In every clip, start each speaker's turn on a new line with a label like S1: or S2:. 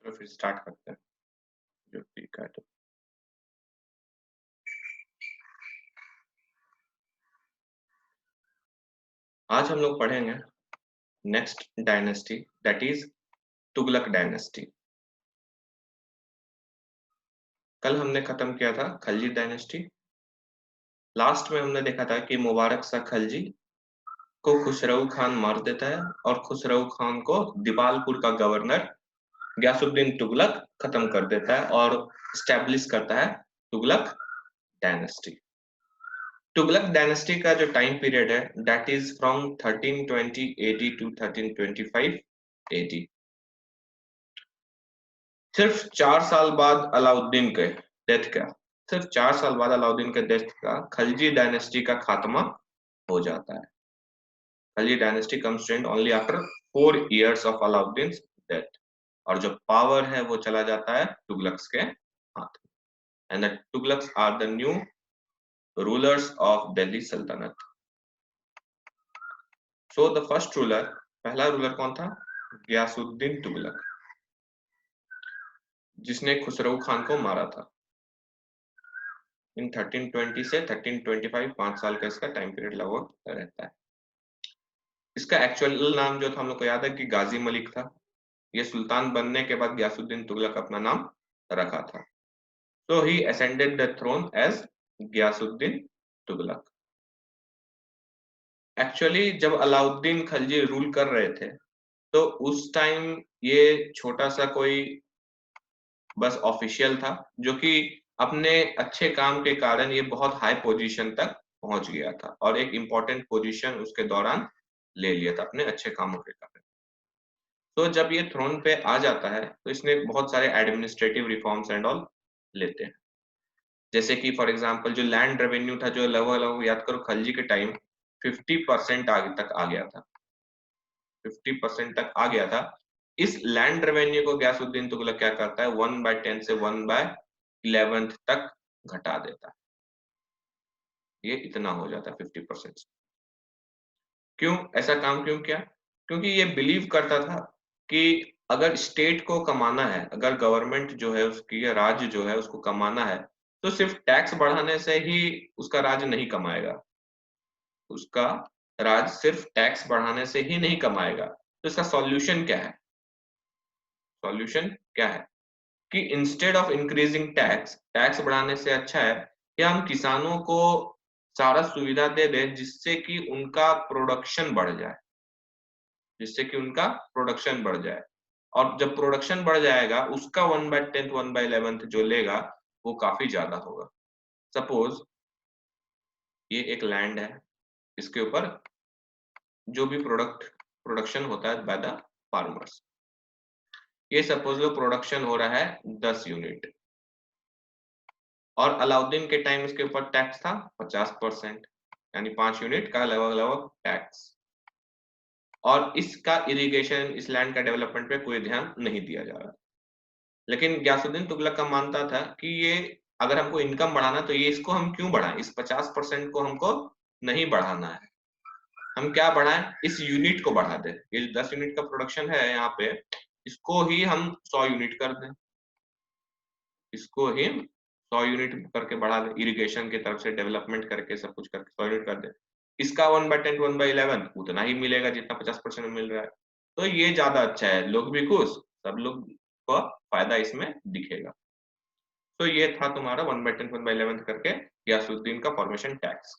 S1: चलो फिर स्टार्ट करते हैं जो ठीक है। तो आज हम लोग पढ़ेंगे next dynasty, that is Tughlaq dynasty. कल हमने खत्म किया था खलजी डायनेस्टी। लास्ट में हमने देखा था कि मुबारक शाह खलजी को खुसरो खान मार देता है और खुसरो खान को दीपालपुर का गवर्नर गयासुद्दीन तुगलक खत्म कर देता है और स्टैब्लिश करता है तुगलक डायनेस्टी। तुगलक डायनेस्टी का जो टाइम पीरियड है that is from 1320 AD to 1325 AD। सिर्फ 4 साल बाद अलाउद्दीन के डेथ का सिर्फ 4 साल बाद अलाउद्दीन के डेथ का खलजी डायनेस्टी का खात्मा हो जाता है। Khalji dynasty comes to end only after 4 years of Alauddin death, और जो पावर है वो चला जाता है तुगलक्स के हाथ में। And the Tughlaqs are the new rulers of Delhi Sultanate. So the first ruler, पहला रूलर कौन था? गयासुद्दीन तुगलक, जिसने खुसरो खान को मारा था इन 1320 से 1325। 5 साल का इसका टाइम पीरियड लगभग रहता है। इसका एक्चुअल नाम जो था हम लोग को याद है कि गाजी मलिक था। ये सुल्तान बनने के बाद गयासुद्दीन तुगलक अपना नाम रखा था। So he ascended the throne as Ghiyasuddin Tughlaq. Actually जब अलाउद्दीन खलजी रूल कर रहे थे तो उस टाइम ये छोटा सा कोई बस ऑफिशियल था जो कि अपने अच्छे काम के कारण ये बहुत हाई पोजीशन तक पहुंच गया था और एक इम्पोर्टेंट पोजीशन उसके दौरान ले लिया था अपने अच्छे कामों के कारण। तो जब ये थ्रोन पे आ जाता है तो इसने बहुत सारे एडमिनिस्ट्रेटिव रिफॉर्म्स एंड ऑल लेते हैं। जैसे कि फॉर एग्जांपल जो लैंड रेवेन्यू था, जो लगभग लगभग याद करो खलजी के टाइम 50% आगे तक आ गया था, 50% तक आ गया था। इस लैंड रेवेन्यू को गयासुद्दीन तुगलक क्या करता है, 1/10 से 1/11 तक घटा देता है। ये इतना हो जाता है 50%। क्यों ऐसा काम क्यों किया? क्योंकि ये बिलीव करता था कि अगर स्टेट को कमाना है, अगर गवर्नमेंट जो है उसकी राज्य जो है उसको कमाना है, तो सिर्फ टैक्स बढ़ाने से ही उसका राज्य नहीं कमाएगा। उसका राज्य सिर्फ टैक्स बढ़ाने से ही नहीं कमाएगा। तो इसका सॉल्यूशन क्या है? सॉल्यूशन क्या है कि instead of increasing tax, tax बढ़ाने से अच्छा है कि हम किसानों को सारा सुविधा दे दें जिससे कि उनका प्रोडक्शन बढ़ जाए, जिससे कि उनका प्रोडक्शन बढ़ जाए। और जब प्रोडक्शन बढ़ जाएगा उसका 1/10 1/11 जो लेगा वो काफी ज्यादा होगा। सपोज ये एक लैंड है, इसके ऊपर जो भी प्रोडक्शन होता है बाय द फार्मर्स, ये सपोज लो प्रोडक्शन हो रहा है 10 यूनिट और अलाउद्दीन के टाइम इसके ऊपर टैक्स था 50%, यानी 5 यूनिट का लगभग लगभग टैक्स। और इसका इरिगेशन, इस लैंड का डेवलपमेंट पे कोई ध्यान नहीं दिया जा रहा। लेकिन गयासुद्दीन तुगलक का मानता था कि ये अगर हमको इनकम बढ़ाना तो ये इसको हम क्यों बढ़ाएं, इस 50% को हमको नहीं बढ़ाना है। हम क्या बढ़ाएं, इस यूनिट को बढ़ा दें। ये 10 यूनिट का प्रोडक्शन है यहाँ पे, इसको ही हम 100 यूनिट कर दें, इसको ही 100 यूनिट करके बढ़ा दें, इरिगेशन की तरफ से डेवलपमेंट करके सब कुछ करके 100 यूनिट कर दें। इसका 1/10 1/11 उतना ही मिलेगा जितना 50% में मिल रहा है। तो ये ज्यादा अच्छा है, लोग भी खुश, सब लोग को फायदा इसमें दिखेगा। तो ये था तुम्हारा 1/10 1/11 करके गयासुद्दीन का फॉर्मेशन टैक्स।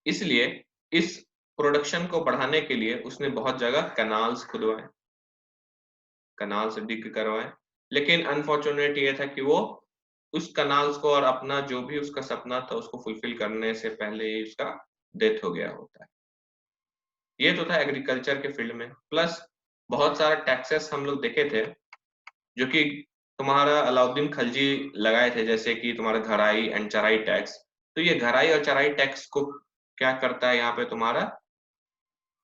S1: इसलिए इस प्रोडक्शन को बढ़ाने के लिए उसने बहुत जगह कैनाल्स खुदवाए, कनाल से डिग करवाए। लेकिन अनफॉर्चुनेट ये था कि वो उस कनाल्स को और अपना जो भी उसका सपना था उसको फुलफिल करने से पहले ही उसका डेथ हो गया होता है। ये तो था एग्रीकल्चर के फील्ड में। प्लस बहुत सारा टैक्सेस हम लोग देखे थे जो कि तुम्हारा अलाउद्दीन खलजी लगाए थे, जैसे कि तुम्हारा घराई एंड चराई टैक्स। तो ये घराई और चराई टैक्स को क्या करता है यहाँ पे तुम्हारा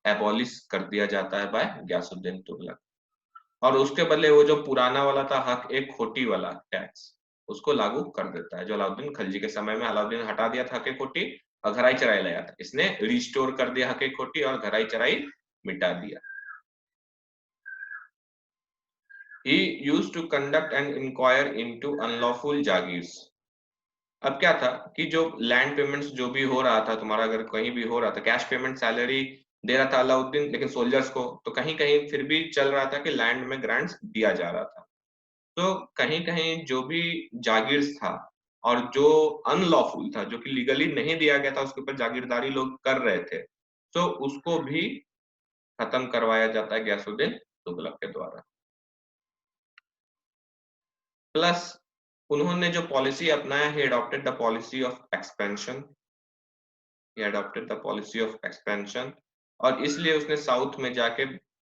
S1: एबॉलिश कर दिया जाता है बाय गयासुद्दीन तुगलक। और उसके बदले वो जो पुराना वाला था हक एक खोटी वाला टैक्स, उसको लागू कर देता है। जो अलाउद्दीन खलजी के समय में अलाउद्दीन हटा दिया था हक खोटी और घराई चराई लाया था, इसने रिस्टोर कर दिया हक खोटी और घराई चराई मिटा दिया। He used to conduct and inquire into unlawful jagirs. अब क्या था कि जो लैंड पेमेंट्स जो भी हो रहा था तुम्हारा, अगर कहीं भी हो रहा था, कैश पेमेंट सैलरी दे रहा था अलाउद्दीन लेकिन सोल्जर्स को, तो कहीं कहीं फिर भी चल रहा था कि लैंड में ग्रांट्स दिया जा रहा था। तो कहीं कहीं जो भी जागीर्स था और जो अनलॉफुल था, जो कि लीगली नहीं दिया गया था, उसके ऊपर जागीरदारी लोग कर रहे थे, तो उसको भी खत्म करवाया जाता है गयासुद्दीन तुगलक के द्वारा। प्लस उन्होंने जो पॉलिसी अपनाया, he adopted the policy of expansion, he adopted the policy of expansion, और इसलिए उसने साउथ में जाके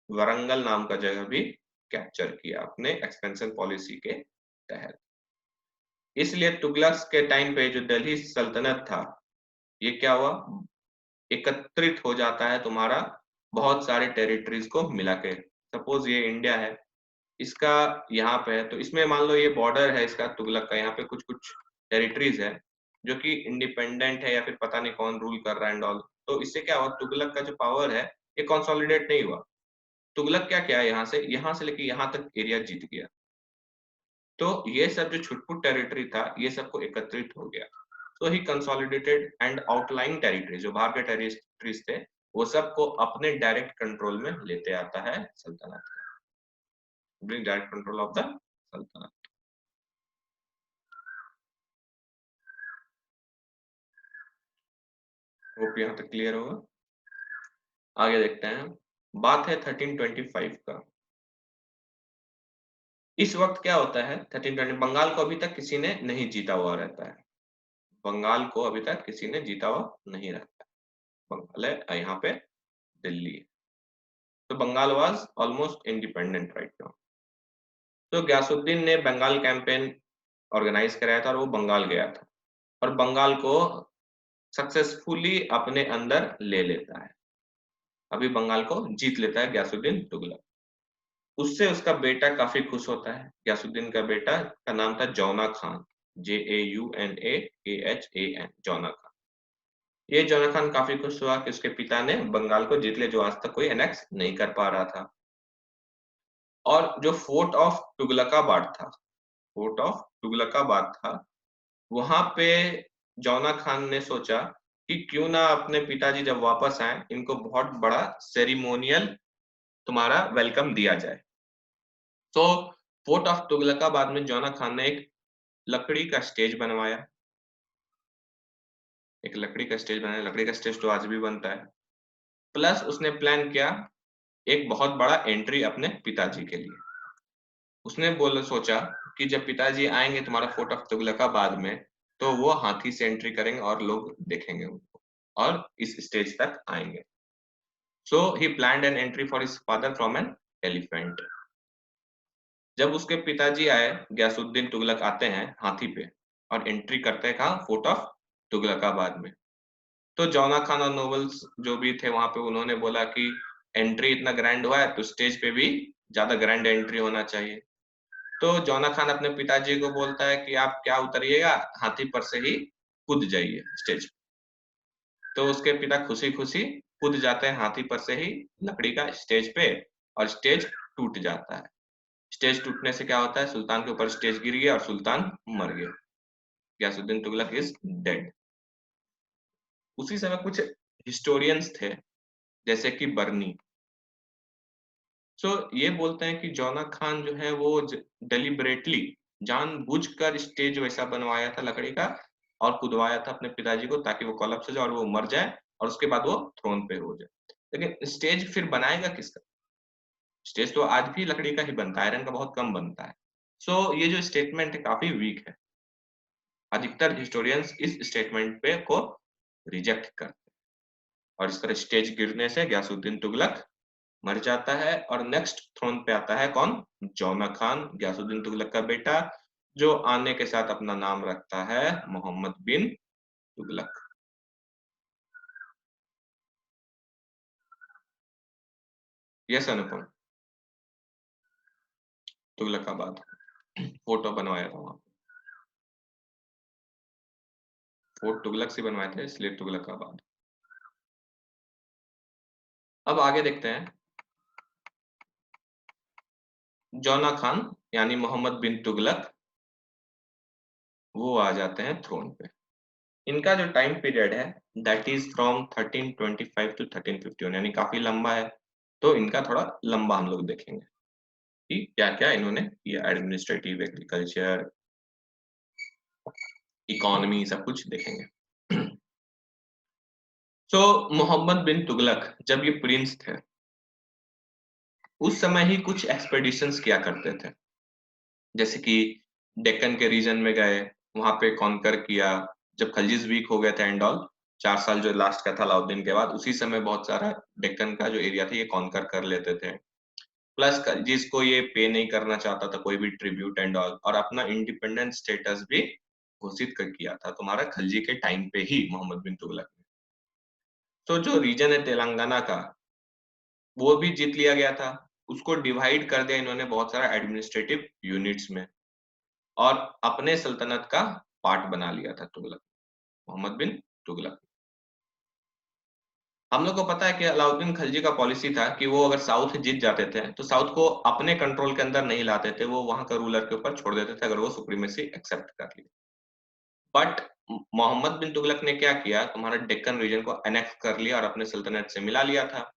S1: वरंगल नाम का जगह भी कैप्चर किया अपने एक्सपेंशन पॉलिसी के तहत। इसलिए तुगलक के टाइम पे जो दिल्ली सल्तनत था, ये क्या हुआ, एकत्रित हो जाता है तुम्हारा बहुत सारे टेरिटरीज को मिला के। सपोज ये इंडिया है, इसका यहाँ पे है, तो इसमें मान लो ये बॉर्डर है इसका तुगलक का, यहाँ पे कुछ कुछ टेरिटरीज है जो कि इंडिपेंडेंट है या फिर पता नहीं कौन रूल कर रहा है एंड ऑल। तो इससे क्या हुआ, तुगलक का जो पावर है ये कंसोलिडेट नहीं हुआ। तुगलक क्या क्या यहाँ से लेके यहाँ तक एरिया जीत गया। तो ये सब जो छुटपुट टेरिटरी था ये सबको एकत्रित हो गया। तो ही कंसोलिडेटेड एंड आउटलाइन टेरिटरी, जो बाहर के टेरिटरीज थे वो सबको अपने डायरेक्ट कंट्रोल में लेते आता है सल्तनत, bring direct control of the सल्तनत। होप यहाँ तक क्लियर होगा। आगे देखते हैं, बात है 1325 का। इस वक्त क्या होता है, 1320 बंगाल को अभी तक किसी ने नहीं जीता हुआ रहता है। बंगाल को अभी तक किसी ने जीता हुआ नहीं रहता है। बंगाल है यहाँ पे, दिल्ली है। तो Bengal was almost independent right now. तो गयासुद्दीन ने बंगाल कैंपेन ऑर्गेनाइज कराया था और वो बंगाल गया था और बंगाल को सक्सेसफुली अपने अंदर ले लेता है। अभी बंगाल को जीत लेता है गयासुद्दीन तुगलक। उससे उसका बेटा काफी खुश होता है। गयासुद्दीन का बेटा का नाम था जौना खान, JAUNAKHAN, जौना खान। ये जौना खान काफी खुश हुआ कि उसके पिता ने बंगाल को जीत लिया, जो आज तक कोई एनेक्स नहीं कर पा रहा था। और जो फोर्ट ऑफ तुगलकाबाद था, फोर्ट ऑफ तुगलकाबाद था, वहां पे जौना खान ने सोचा कि क्यों ना अपने पिताजी जब वापस आए इनको बहुत बड़ा सेरिमोनियल तुम्हारा वेलकम दिया जाए। तो फोर्ट ऑफ तुगलकाबाद में जौना खान ने एक लकड़ी का स्टेज बनवाया, एक लकड़ी का स्टेज बनाया। लकड़ी का स्टेज तो आज भी बनता है। प्लस उसने प्लान किया एक बहुत बड़ा एंट्री अपने पिताजी के लिए। उसने बोल सोचा कि जब पिताजी आएंगे तुम्हारा फोर्ट ऑफ तुगलकाबाद में, तो वो हाथी से एंट्री करेंगे और लोग देखेंगे उनको और इस स्टेज तक आएंगे। So he planned an entry for his father from an elephant. जब उसके पिताजी आए, गयासुद्दीन तुगलक आते हैं हाथी पे और एंट्री करते हैं कहा, फोर्ट ऑफ तुगलकाबाद में। तो जौना खान और नोबल्स जो भी थे वहां पे, उन्होंने बोला कि एंट्री इतना ग्रैंड हुआ है तो स्टेज पे भी ज्यादा ग्रैंड एंट्री होना चाहिए। तो जौना खान अपने पिताजी को बोलता है कि आप क्या उतरिएगा, हाथी पर से ही कूद जाइए स्टेज पे। तो उसके पिता खुशी खुशी कूद जाते हैं हाथी पर से ही लकड़ी का स्टेज पे, और स्टेज टूट जाता है। स्टेज टूटने से क्या होता है, सुल्तान के ऊपर स्टेज गिर गया और सुल्तान मर गया। Ghiyasuddin Tughlaq is dead. उसी समय कुछ हिस्टोरियंस थे जैसे कि बर्नी। सो ये बोलते हैं कि जौना खान जो है वो डेलिबरेटली, जानबूझकर स्टेज वैसा बनवाया था लकड़ी का और कुदवाया था अपने पिताजी को, ताकि वो कोलैप्स हो जाए और वो मर जाए और उसके बाद वो थ्रोन पे हो जाए। लेकिन स्टेज फिर बनाएगा किसका? स्टेज तो आज भी लकड़ी का ही बनता है, आयरन का बहुत कम बनता है। सो ये जो स्टेटमेंट है काफी वीक है। अधिकतर हिस्टोरियंस इस स्टेटमेंट पे को रिजेक्ट करते हैं और इस तरह स्टेज गिरने से गयासुद्दीन तुगलक मर जाता है और नेक्स्ट थ्रोन पे आता है कौन? जौना खान, गयासुद्दीन तुगलक का बेटा, जो आने के साथ अपना नाम रखता है मोहम्मद बिन तुगलक। यस अनुपम, तुगलकाबाद फोटो बनवाया था वहां। फोर्ट तुगलक से बनवाए थे इसलिए तुगलकाबाद। अब आगे देखते हैं, जौना खान यानी मोहम्मद बिन तुगलक वो आ जाते हैं थ्रोन पे। इनका जो टाइम पीरियड है दैट इज फ्रॉम 1325 टू 1351, यानी काफी लंबा है। तो इनका थोड़ा लंबा हम लोग देखेंगे कि क्या क्या इन्होंने किया, एडमिनिस्ट्रेटिव, एग्रीकल्चर, इकोनॉमी, सब कुछ देखेंगे। सो मोहम्मद बिन तुगलक जब ये प्रिंस थे उस समय ही कुछ एक्सपेडिशंस किया करते थे, जैसे कि डेक्कन के रीजन में गए, वहां पे कॉन्कर किया। जब खलजीज वीक हो गए थे एंड ऑल, 4 साल जो लास्ट का था अलाउद्दीन के बाद, उसी समय बहुत सारा डेक्कन का जो एरिया था ये कॉन्कर कर लेते थे। प्लस खलजीज को ये पे नहीं करना चाहता था कोई भी ट्रिब्यूट एंड ऑल, और अपना इंडिपेंडेंट स्टेटस भी घोषित कर किया था तुम्हारा खलजी के टाइम पे ही मोहम्मद बिन तुगलक ने। तो जो रीजन है तेलंगाना का वो भी जीत लिया गया था। उसको डिवाइड कर दिया इन्होंने बहुत सारा एडमिनिस्ट्रेटिव यूनिट्स में, और अपने सल्तनत का पार्ट बना लिया था तुगलक, मोहम्मद बिन तुगलक। हम लोग को पता है कि अलाउद्दीन खिलजी का पॉलिसी था कि वो अगर साउथ जीत जाते थे तो साउथ को अपने कंट्रोल के अंदर नहीं लाते थे, वो वहां का रूलर के ऊपर छोड़ देते थे अगर वो सुप्रीमेसी एक्सेप्ट कर ली। बट मोहम्मद बिन तुगलक ने क्या किया, तुम्हारा डेक्कन रीजन को एनेक्स कर लिया और अपने सल्तनत से मिला लिया था।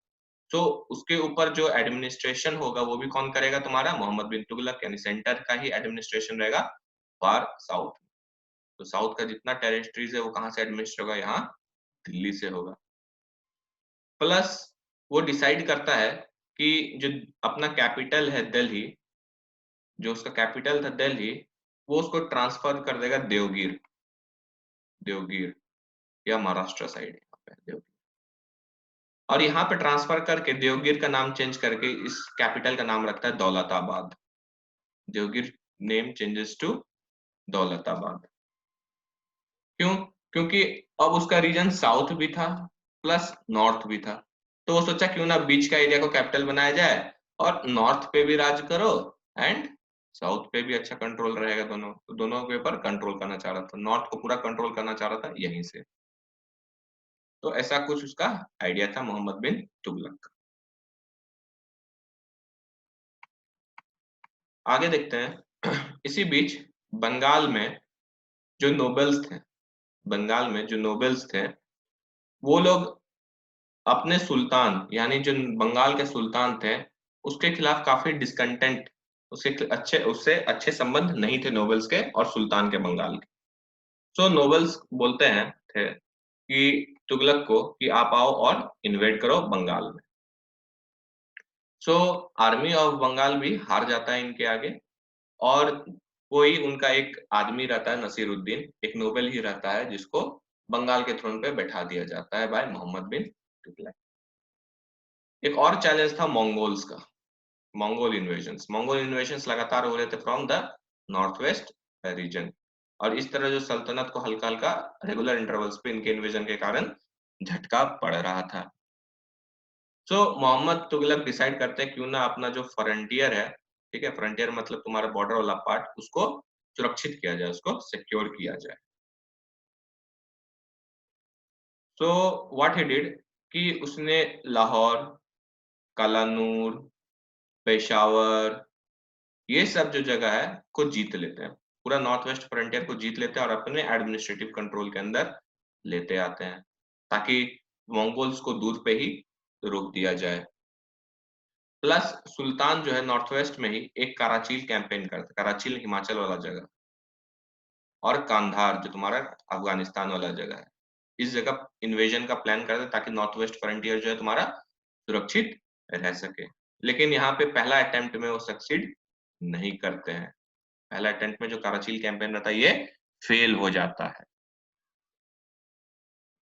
S1: तो उसके ऊपर जो एडमिनिस्ट्रेशन होगा वो भी कौन करेगा, तुम्हारा मोहम्मद बिन तुगलक, यानी सेंटर का ही एडमिनिस्ट्रेशन रहेगा फॉर साउथ। तो साउथ का जितना टेरिटरीज है वो कहाँ से एडमिनिस्ट्रेट होगा, यहाँ दिल्ली से होगा। प्लस वो डिसाइड करता है कि जो अपना कैपिटल है दिल्ली, जो उसका कैपिटल था दिल्ली, वो उसको ट्रांसफर कर देगा देवगिर, देवगिर या महाराष्ट्र साइड देवगिर। और यहाँ पे ट्रांसफर करके देवगिर का नाम चेंज करके इस कैपिटल का नाम रखता है Daulatabad. Devagiri name changes to Daulatabad. क्यों? क्योंकि अब उसका रीजन साउथ भी था प्लस नॉर्थ भी था। तो वो सोचा क्यों ना बीच का एरिया को कैपिटल बनाया जाए और नॉर्थ पे भी राज करो एंड साउथ पे भी अच्छा कंट्रोल रहेगा। दोनों तो दोनों के ऊपर कंट्रोल करना चाह रहा था, नॉर्थ को पूरा कंट्रोल करना चाह रहा था यहीं से। तो ऐसा कुछ उसका आइडिया था मोहम्मद बिन तुगलक का। आगे देखते हैं। इसी बीच बंगाल में जो नोबल्स थे, बंगाल में जो नोबल्स थे वो लोग अपने सुल्तान, यानी जो बंगाल के सुल्तान थे उसके खिलाफ काफी डिस्कंटेंट, उससे अच्छे संबंध नहीं थे नोबल्स के और सुल्तान के बंगाल के। सो नोबल्स बोलते हैं थे कि तुगलक को कि आप आओ और इन्वेड करो बंगाल में। सो आर्मी ऑफ बंगाल भी हार जाता है इनके आगे, और कोई उनका एक आदमी रहता है नसीरुद्दीन, एक नोबल ही रहता है जिसको बंगाल के थ्रोन पे बैठा दिया जाता है बाय मोहम्मद बिन तुगलक। एक और चैलेंज था मंगोल्स का, मंगोल इन्वेजन्स लगातार हो रहे थे from the north west region, और इस तरह जो सल्तनत को हल्का हल्का रेगुलर इंटरवल्स पे इनके इन्वेजन के कारण झटका पड़ रहा था। सो मोहम्मद तुगलक डिसाइड करते हैं क्यों ना अपना जो फ्रंटियर है, ठीक है, फ्रंटियर मतलब तुम्हारा बॉर्डर वाला पार्ट, उसको सुरक्षित किया जाए, उसको सिक्योर किया जाए। सो व्हाट ही डिड कि उसने लाहौर, कालानूर, पेशावर, ये सब जो जगह है को जीत लेते हैं, पूरा नॉर्थ वेस्ट फ्रंटियर को जीत लेते हैं और अपने एडमिनिस्ट्रेटिव कंट्रोल के अंदर लेते आते हैं, ताकि मंगोल्स को दूर पे ही रोक दिया जाए। प्लस सुल्तान जो है नॉर्थ वेस्ट में ही एक कराचील कैंपेन करता, कराचील हिमाचल वाला जगह, और कांधार जो तुम्हारा अफगानिस्तान वाला जगह है, इस जगह इन्वेजन का प्लान करते ताकि नॉर्थ वेस्ट फ्रंटियर जो है तुम्हारा सुरक्षित रह सके। लेकिन यहाँ पे पहला अटेम्प्ट में वो सक्सीड नहीं करते हैं, पहला अटेम्प्ट में जो कराचील कैंपेन रहता है ये फेल हो जाता है।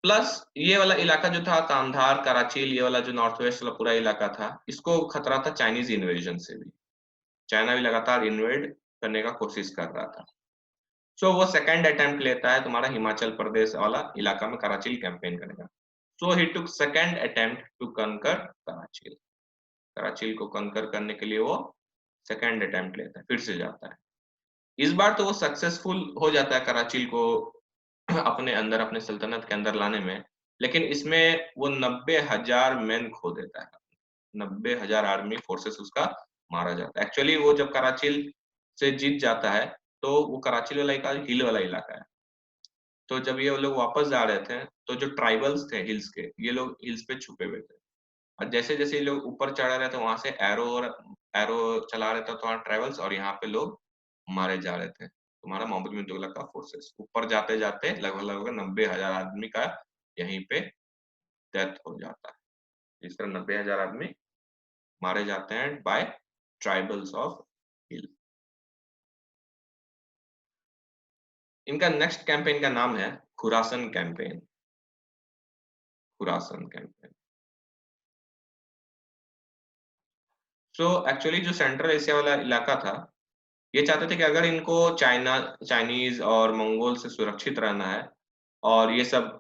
S1: प्लस ये वाला इलाका जो था कांधार कराचील, ये वाला जो नॉर्थ वेस्ट वाला पूरा इलाका था, इसको खतरा था चाइनीज इन्वेजन से भी, चाइना भी लगातार इन्वेड करने का कोशिश कर रहा था। सो वो सेकंड अटेम्प्ट लेता है तुम्हारा हिमाचल प्रदेश वाला इलाका में कराचील कैंपेन करने का। सो ही टुक सेकंड अटेम्प्ट टू कनकर कराचील, कराचील को कनकर करने के लिए वो सेकंड अटेम्प्ट लेता है, फिर से जाता है। इस बार तो वो सक्सेसफुल हो जाता है कराचील को अपने अंदर, अपने सल्तनत के अंदर लाने में, लेकिन इसमें वो 90,000 मैन खो देता है, 90,000 आर्मी फोर्सेस उसका मारा जाता है। एक्चुअली वो जब कराची से जीत जाता है तो वो कराची वाला इलाका हिल वाला इलाका है। तो जब ये लोग वापस जा रहे थे तो जो ट्राइबल्स थे हिल्स के, ये लोग हिल्स पे छुपे हुए थे और जैसे जैसे ये लोग ऊपर चढ़ रहे थे वहां से एरो चला रहे थे तो वहाँ ट्राइबल्स, और यहाँ पे लोग मारे जा रहे थे। तुम्हारा मोहम्मद बिन तुगलक का फोर्सेस ऊपर जाते जाते लगभग लगभग 90,000 आदमी का यहीं पे डेथ हो जाता है। इस तरह 90,000 आदमी मारे जाते हैं बाय ट्राइबल्स ऑफ हिल। इनका नेक्स्ट कैंपेन का नाम है Khurasan campaign. Khurasan campaign. So actually जो सेंट्रल एशिया वाला इलाका था, ये चाहते थे कि अगर इनको चाइनीज और मंगोल से सुरक्षित रहना है और ये सब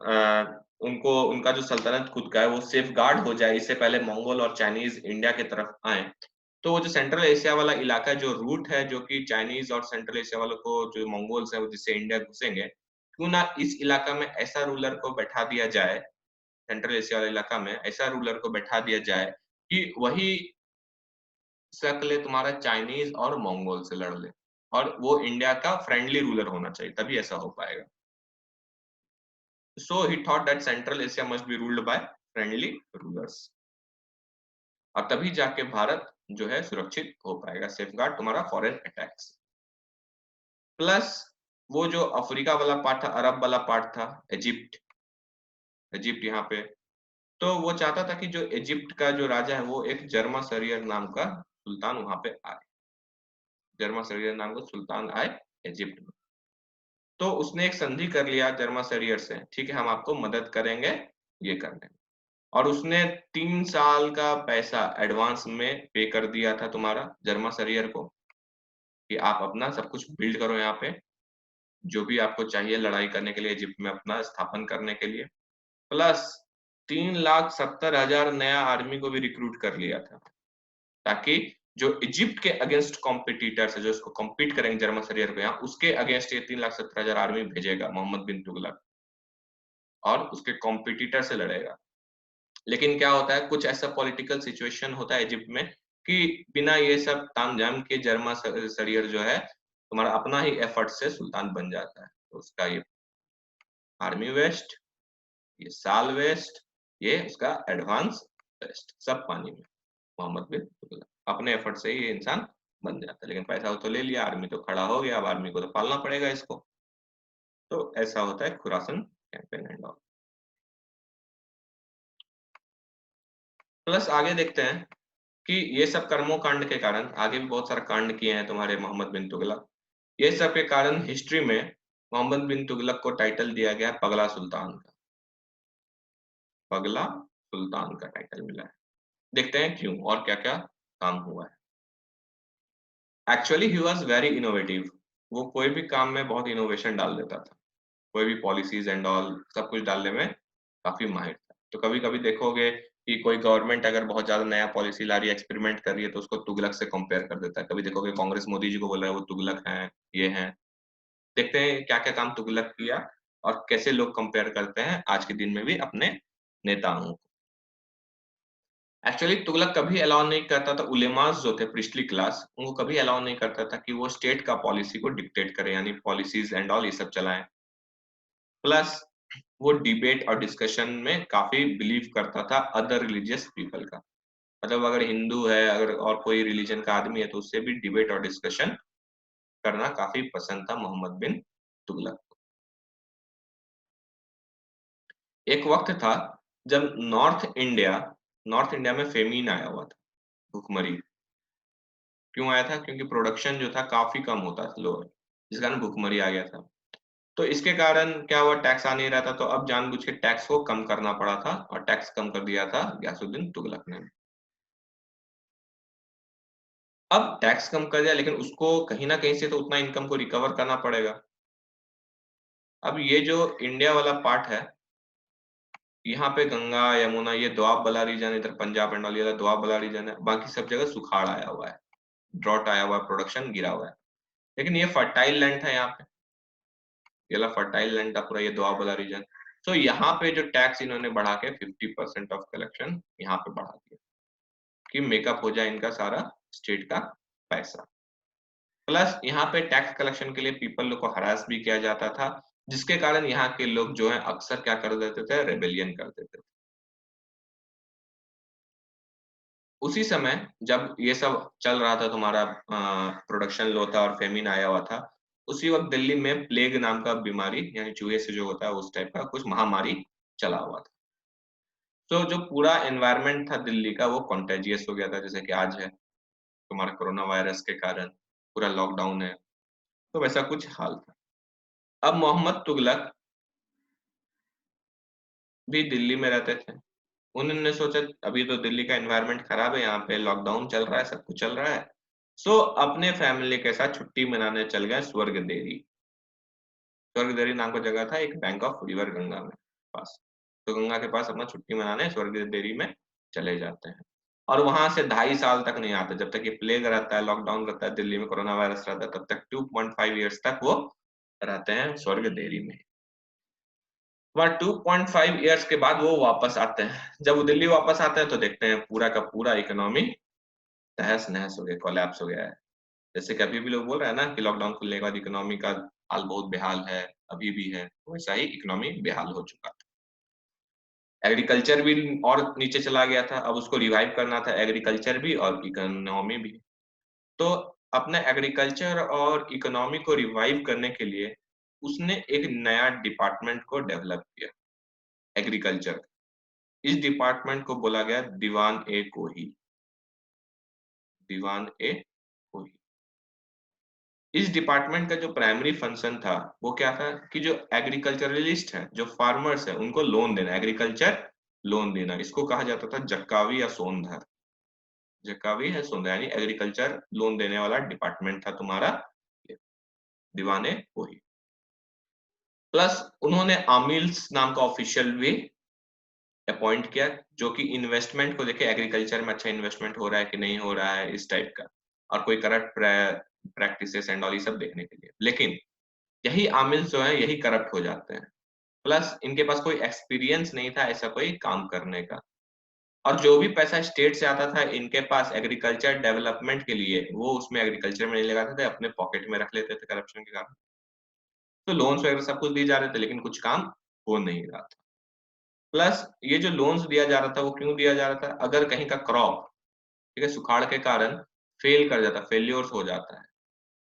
S1: उनको उनका जो सल्तनत खुद का है वो सेफ गार्ड हो जाए, इससे पहले मंगोल और चाइनीज इंडिया की तरफ आए, तो वो जो सेंट्रल एशिया वाला इलाका जो रूट है जो कि चाइनीज और सेंट्रल एशिया वालों को जो मंगोल्स है वो जिससे इंडिया घुसेंगे, क्यों ना इस इलाका में ऐसा रूलर को बैठा दिया जाए, सेंट्रल एशिया वाले इलाका में ऐसा रूलर को बैठा दिया जाए कि वही शक्ल तुम्हारा चाइनीज और मंगोल से लड़ ले, और वो इंडिया का फ्रेंडली रूलर होना चाहिए, तभी ऐसा हो पाएगा। So he thought that central Asia must be ruled by friendly rulers, और तभी जाके भारत जो है सुरक्षित हो पाएगा, सेफगार्ड तुम्हारा फॉरेन अटैक्स। प्लस वो जो अफ्रीका वाला पार्ट था, अरब वाला पार्ट था, इजिप्ट, इजिप्ट यहाँ पे, तो वो चाहता था कि जो इजिप्ट का जो राजा है वो एक जर्मा सरियर नाम का सुल्तान वहां पे आए, जर्मा सरियर नाम का सुल्तान आए इजिप्ट में। तो उसने एक संधि कर लिया जर्मा सरियर से, ठीक है हम आपको मदद करेंगे ये करने में, और उसने 3 साल का पैसा एडवांस में पे कर दिया था तुम्हारा जर्मा सरियर को कि आप अपना सब कुछ बिल्ड करो यहाँ पे, जो भी आपको चाहिए लड़ाई करने के लिए इजिप्ट में अपना स्थापन करने के लिए। प्लस 3,70,000 नया आर्मी को भी रिक्रूट कर लिया था, ताकि जो इजिप्ट के अगेंस्ट कॉम्पिटिटर्स है जो इसको कॉम्पीट करेंगे जर्मन सरियर को यहाँ, उसके अगेंस्ट ये 3,70,000 आर्मी भेजेगा मोहम्मद बिन तुगलक, और उसके कॉम्पिटिटर से लड़ेगा। लेकिन क्या होता है, कुछ ऐसा पॉलिटिकल सिचुएशन होता है इजिप्ट में कि बिना ये सब तामझाम के जर्मा सरियर जो है तुम्हारा अपना ही एफर्ट से सुल्तान बन जाता है, तो उसका ये आर्मी वेस्ट, ये साल वेस्ट, ये उसका एडवांस वेस्ट, सब पानी में। मोहम्मद बिन तुगलक अपने एफर्ट से ही ये इंसान बन जाता है, लेकिन पैसा तो ले लिया, आर्मी तो खड़ा हो गया, अब आर्मी को तो पालना पड़ेगा इसको। तो ऐसा होता है Khurasan campaign and all. Plus आगे देखते हैं कि ये सब कर्मों कांड के कारण, आगे भी बहुत सारा कांड किए हैं तुम्हारे मोहम्मद बिन तुगलक, ये सब के कारण हिस्ट्री में मोहम्मद बिन तुगलक को टाइटल दिया गया पगला सुल्तान का, पगला सुल्तान का टाइटल मिला है। देखते हैं क्यों और क्या क्या काम हुआ है। Actually he was very innovative, वो कोई भी काम में बहुत इनोवेशन डाल देता था, कोई भी पॉलिसीज एंड ऑल सब कुछ डालने में काफी माहिर था। तो कभी कभी देखोगे कि कोई गवर्नमेंट अगर बहुत ज्यादा नया पॉलिसी ला रही है, एक्सपेरिमेंट कर रही है, तो उसको तुगलक से कंपेयर कर देता है। कभी देखोगे कांग्रेस मोदी जी को बोल रहा है वो तुगलक हैं, ये हैं। देखते हैं क्या क्या काम तुगलक किया और कैसे लोग कंपेयर करते हैं आज के दिन में भी अपने नेताओं को। एक्चुअली तुगलक कभी अलाउ नहीं करता था, उलेमास जो थे प्रिस्टली क्लास, उनको कभी अलाउ नहीं करता था कि वो स्टेट का पॉलिसी को डिक्टेट करे, यानी पॉलिसीज एंड ऑल ये सब चलाएं। प्लस वो डिबेट और डिस्कशन में काफी बिलीव करता था अदर रिलीजियस पीपल का, मतलब अगर हिंदू है अगर और कोई रिलीजन का आदमी है तो उससे भी डिबेट और डिस्कशन करना काफी पसंद था मोहम्मद बिन तुगलक को। एक वक्त था जब नॉर्थ इंडिया में फेमीन आया हुआ था, भुखमरी। क्यों आया था? क्योंकि प्रोडक्शन जो था काफी कम होता था लोअर, जिस कारण भुखमरी आ गया था। तो इसके कारण क्या हुआ, टैक्स आ नहीं रहा था, तो अब जानबूझ के टैक्स को कम करना पड़ा था, और टैक्स कम कर दिया था गयासुद्दीन तुगलक ने। अब टैक्स कम कर दिया, लेकिन उसको कहीं ना कहीं से तो उतना इनकम को रिकवर करना पड़ेगा। अब ये जो इंडिया वाला पार्ट है, यहाँ पे गंगा यमुना ये दोआब वाला रीजन, इधर पंजाब एंड ऑल ये दोआब वाला रीजन है, बाकी सब जगह सुखाड़ आया हुआ है, ड्रॉट आया हुआ है, प्रोडक्शन गिरा हुआ है। लेकिन ये फर्टाइल लैंड था यहाँ पे, ये वाला फर्टाइल लैंड था पूरा, ये दोआब वाला रीजन। तो यहाँ पे जो टैक्स इन्होंने बढ़ा के 50% ऑफ कलेक्शन यहाँ पे बढ़ा दिया कि मेकअप हो जाए इनका सारा स्टेट का पैसा। प्लस यहाँ पे टैक्स कलेक्शन के लिए पीपल लोग को हरास भी किया जाता था, जिसके कारण यहाँ के लोग जो है अक्सर क्या कर देते थे, रेबेलियन कर देते थे। उसी समय जब ये सब चल रहा था, तुम्हारा प्रोडक्शन लो था और फेमिन आया हुआ था, उसी वक्त दिल्ली में प्लेग नाम का बीमारी यानी चूहे से जो होता है उस टाइप का कुछ महामारी चला हुआ था। तो जो पूरा एनवायरनमेंट था दिल्ली का वो कॉन्टेजियस हो गया था, जैसे कि आज है तुम्हारा कोरोना वायरस के कारण पूरा लॉकडाउन है, तो वैसा कुछ हाल था। अब मोहम्मद तुगलक भी दिल्ली में रहते थे। उन्होंने सोचा अभी तो दिल्ली का एनवायरनमेंट खराब है, यहाँ पे लॉकडाउन चल रहा है, सब कुछ चल रहा है, सो अपने फैमिली के साथ छुट्टी मनाने चल गए स्वर्ग देरी। स्वर्ग देरी नाम का जगह था, एक बैंक ऑफ रिवर गंगा में पास। तो गंगा के पास अपना छुट्टी मनाने स्वर्ग देरी में चले जाते हैं, और वहां से 2.5 साल तक नहीं आते, जब तक ये प्लेग रहता है, लॉकडाउन रहता है दिल्ली में, कोरोना वायरस रहता है, तब तक 2.5 ईयर्स तक वो रहते हैं स्वर्ग देरी में। वह 2.5 ईयर्स के बाद वो वापस आते हैं। जब वो दिल्ली वापस आते हैं तो देखते हैं पूरा का पूरा इकोनॉमी तहस नहस हो गया, कोलैप्स हो गया है। जैसे कि अभी भी लोग बोल रहे हैं ना कि लॉकडाउन खुलने के बाद इकोनॉमी का हाल बहुत बेहाल है, अभी भी है, वैसा ही इकोनॉमी बेहाल हो चुका था। एग्रीकल्चर भी और नीचे चला गया था, अब उसको रिवाइव करना था, एग्रीकल्चर भी और इकोनॉमी भी। तो अपने एग्रीकल्चर और इकोनॉमी को रिवाइव करने के लिए उसने एक नया डिपार्टमेंट को डेवलप किया, एग्रीकल्चर। इस डिपार्टमेंट को बोला गया दीवान ए कोही। दीवान ए कोही। इस डिपार्टमेंट का जो प्राइमरी फंक्शन था वो क्या था कि जो एग्रीकल्चरलिस्ट है, जो फार्मर्स है, उनको लोन देना, एग्रीकल्चर लोन देना। इसको कहा जाता था जक्कावी या सोनधर। जक्कावी है सोनधर यानी एग्रीकल्चर लोन देने वाला डिपार्टमेंट था तुम्हारा ये, दीवान ए कोही। प्लस उन्होंने आमिल्स नाम का ऑफिशियल भी अपॉइंट किया, जो कि इन्वेस्टमेंट को देखे, एग्रीकल्चर में अच्छा इन्वेस्टमेंट हो रहा है कि नहीं हो रहा है, इस टाइप का, और कोई करप्ट प्रैक्टिसेस एंड ऑल ये सब देखने के लिए। लेकिन यही आमिल जो है यही करप्ट हो जाते हैं। प्लस इनके पास कोई एक्सपीरियंस नहीं था ऐसा कोई काम करने का, और जो भी पैसा स्टेट से आता था इनके पास एग्रीकल्चर डेवलपमेंट के लिए, वो उसमें एग्रीकल्चर में नहीं लगाते थे, अपने पॉकेट में रख लेते थे करप्शन के कारण। तो लोन्स वगैरह सब कुछ दिए जा रहे थे लेकिन कुछ काम हो नहीं रहा था। प्लस ये जो लोन्स दिया जा रहा था वो क्यों दिया जा रहा था, अगर कहीं का क्रॉप, ठीक है, सुखाड़ के कारण फेल कर जाता, फेल्योर्स हो जाता है,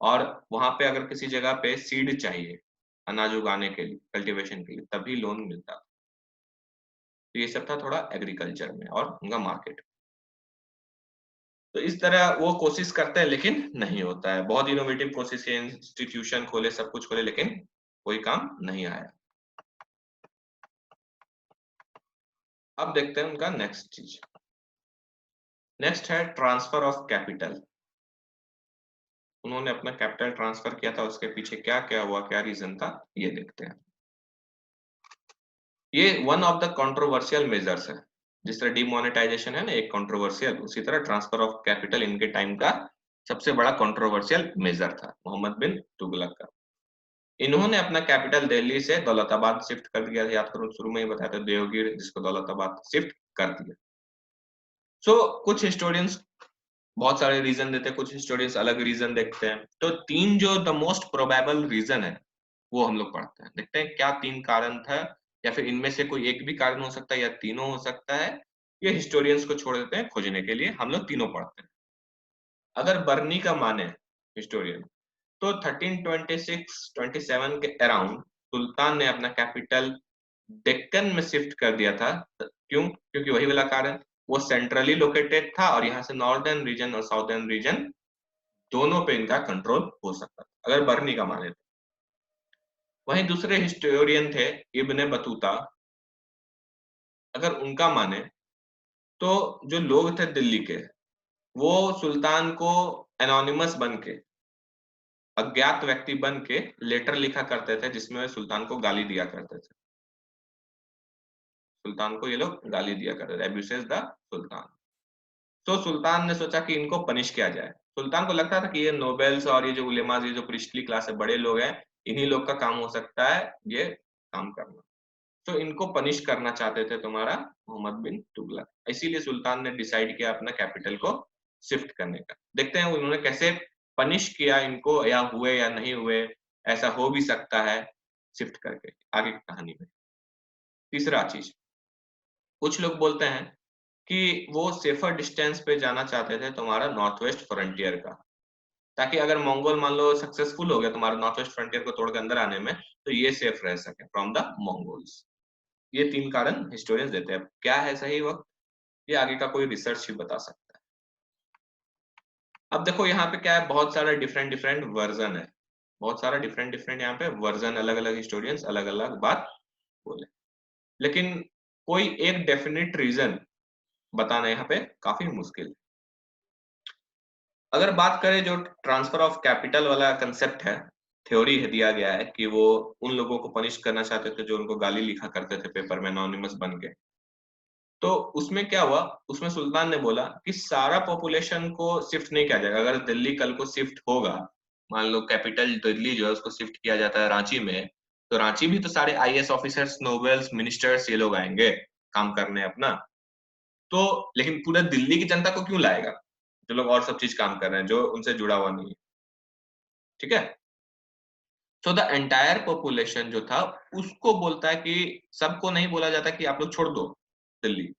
S1: और वहां पे अगर किसी जगह पे सीड चाहिए अनाज उगाने के लिए, कल्टीवेशन के लिए, तभी लोन मिलता। तो ये सब था थोड़ा एग्रीकल्चर में और उनका मार्केट। तो इस तरह वो कोशिश करते हैं लेकिन नहीं होता है, बहुत इनोवेटिव कोशिश है, इंस्टीट्यूशन खोले, सब कुछ खोले, लेकिन कोई काम नहीं आया। अब देखते हैं उनका नेक्स्ट चीज। नेक्स्ट है ट्रांसफर ऑफ कैपिटल। उन्होंने अपना कैपिटल ट्रांसफर किया था, उसके पीछे क्या क्या हुआ, क्या रीजन था, ये देखते हैं। ये one of the controversial measures है। जिस तरह डिमोनेटाइजेशन है ना एक कंट्रोवर्शियल, उसी तरह ट्रांसफर ऑफ कैपिटल इनके टाइम का सबसे बड़ा कंट्रोवर्शियल मेजर था मोहम्मद बिन तुगलक का। इन्होंने अपना कैपिटल दिल्ली से दौलताबाद शिफ्ट कर दिया, याद करो शुरू में ही बताया था, देवगिर जिसको दौलताबाद शिफ्ट कर दिया। सो कुछ हिस्टोरियंस बहुत सारे रीजन देते हैं, कुछ हिस्टोरियंस अलग रीजन देखते हैं। तो तीन जो द मोस्ट प्रोबेबल रीजन है वो हम लोग पढ़ते हैं, देखते हैं क्या तीन कारण था, या फिर इनमें से कोई एक भी कारण हो सकता है या तीनों हो सकता है। ये हिस्टोरियंस को छोड़ देते हैं खोजने के लिए, हम लोग तीनों पढ़ते हैं। अगर बर्नी का माने हिस्टोरियन, तो 1326-27 के अराउंड सुल्तान ने अपना कैपिटल डेक्कन में शिफ्ट कर दिया था। क्यों? क्योंकि वही वाला कारण, वो सेंट्रली लोकेटेड था और यहाँ से नॉर्दर्न रीजन और साउदर्न रीजन दोनों पे इनका कंट्रोल हो सकता था, अगर बर्नी का माने तो। वहीं दूसरे हिस्टोरियन थे इब्ने बतूता। अगर उनका माने तो जो लोग थे दिल्ली के, वो सुल्तान को एनोनिमस बन के, अज्ञात व्यक्ति बन के लेटर लिखा करते थे जिसमें वे सुल्तान को गाली दिया करते थे। सुल्तान को ये लोग गाली दिया करते थे, एब्यूसेस द सुल्तान। तो सुल्तान ने सोचा कि इनको पनिश किया जाए। सुल्तान को लगता था कि ये नोबेल्स और ये जो उलेमास, ये जो प्रिस्टली क्लास है, बड़े लोग हैं, इन्हीं लोग का काम हो सकता है ये काम करना। तो इनको पनिश करना चाहते थे तुम्हारा मोहम्मद बिन तुगलक, इसीलिए सुल्तान ने डिसाइड किया अपना कैपिटल को शिफ्ट करने का। देखते हैं उन्होंने कैसे पनिश किया इनको, या हुए या नहीं हुए, ऐसा हो भी सकता है शिफ्ट करके आगे की कहानी में। तीसरा चीज़, कुछ लोग बोलते हैं कि वो सेफर डिस्टेंस पे जाना चाहते थे तुम्हारा नॉर्थ वेस्ट फ्रंटियर का, ताकि अगर मंगोल मान लो सक्सेसफुल हो गया तुम्हारा नॉर्थ वेस्ट फ्रंटियर को तोड़ के अंदर आने में, तो ये सेफ रह सके फ्रॉम द मंगोल्स। ये 3 कारण हिस्टोरियंस देते हैं। क्या है सही वक़्त? ये आगे का कोई रिसर्च ही बता सकता है। अब देखो यहाँ पे क्या है, बहुत सारा डिफरेंट वर्जन है। बहुत सारा डिफरेंट यहाँ पे वर्जन, अलग-अलग हिस्टोरियंस अलग-अलग बात बोले। लेकिन कोई एक डेफिनिट रीज़न बताना यहाँ पे काफ़ी मुश्किल है। अगर बात करें जो ट्रांसफर ऑफ कैपिटल वाला कांसेप्ट है, थ्योरी है दिया गया है कि वो उन लोगों को पनिश करना चाहते थे जो उनको गाली लिखा करते थे पेपर में एनोनिमस बन के। तो उसमें क्या हुआ, उसमें सुल्तान ने बोला कि सारा पॉपुलेशन को शिफ्ट नहीं किया जाएगा। अगर दिल्ली कल को शिफ्ट होगा, मान लो कैपिटल दिल्ली जो है उसको शिफ्ट किया जाता है रांची में, तो रांची भी तो सारे आईएएस ऑफिसर्स, नोबल्स, मिनिस्टर्स ये लोग आएंगे काम करने अपना। तो लेकिन पूरा दिल्ली की जनता को क्यों लाएगा, जो लोग और सब चीज काम कर रहे हैं, जो उनसे जुड़ा हुआ नहीं है। ठीक है, सो द एंटायर पॉपुलेशन जो था उसको बोलता है कि सबको नहीं बोला जाता कि आप लोग छोड़ दो दिल्ली,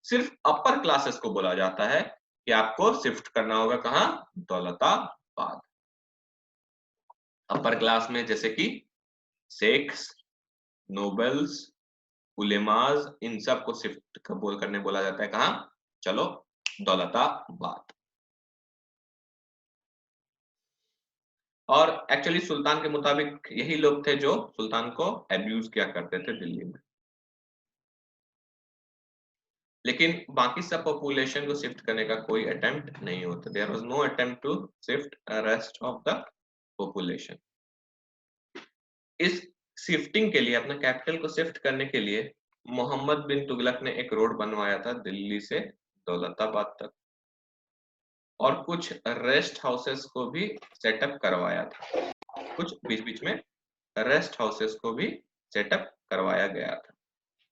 S1: सिर्फ अपर क्लासेस को बोला जाता है कि आपको शिफ्ट करना होगा कहाँ, दौलताबाद। अपर क्लास में जैसे कि शेख्स, नोबल्स, उलेमाज, इन सब को शिफ्ट बोल करने बोला जाता है कहाँ, चलो दौलताबाद। और एक्चुअली सुल्तान के मुताबिक यही लोग थे जो सुल्तान को एब्यूज किया करते थे दिल्ली में। लेकिन बाकी सब पॉपुलेशन को शिफ्ट करने का कोई अटेम्प्ट नहीं होता। There was no attempt to shift rest of the population. इस शिफ्टिंग के लिए, अपना कैपिटल को शिफ्ट करने के लिए मोहम्मद बिन तुगलक ने एक रोड बनवाया था दिल्ली से दौलताबाद तक, और कुछ रेस्ट हाउसेस को भी सेटअप करवाया था। कुछ बीच बीच में रेस्ट हाउसेस को भी सेटअप करवाया गया था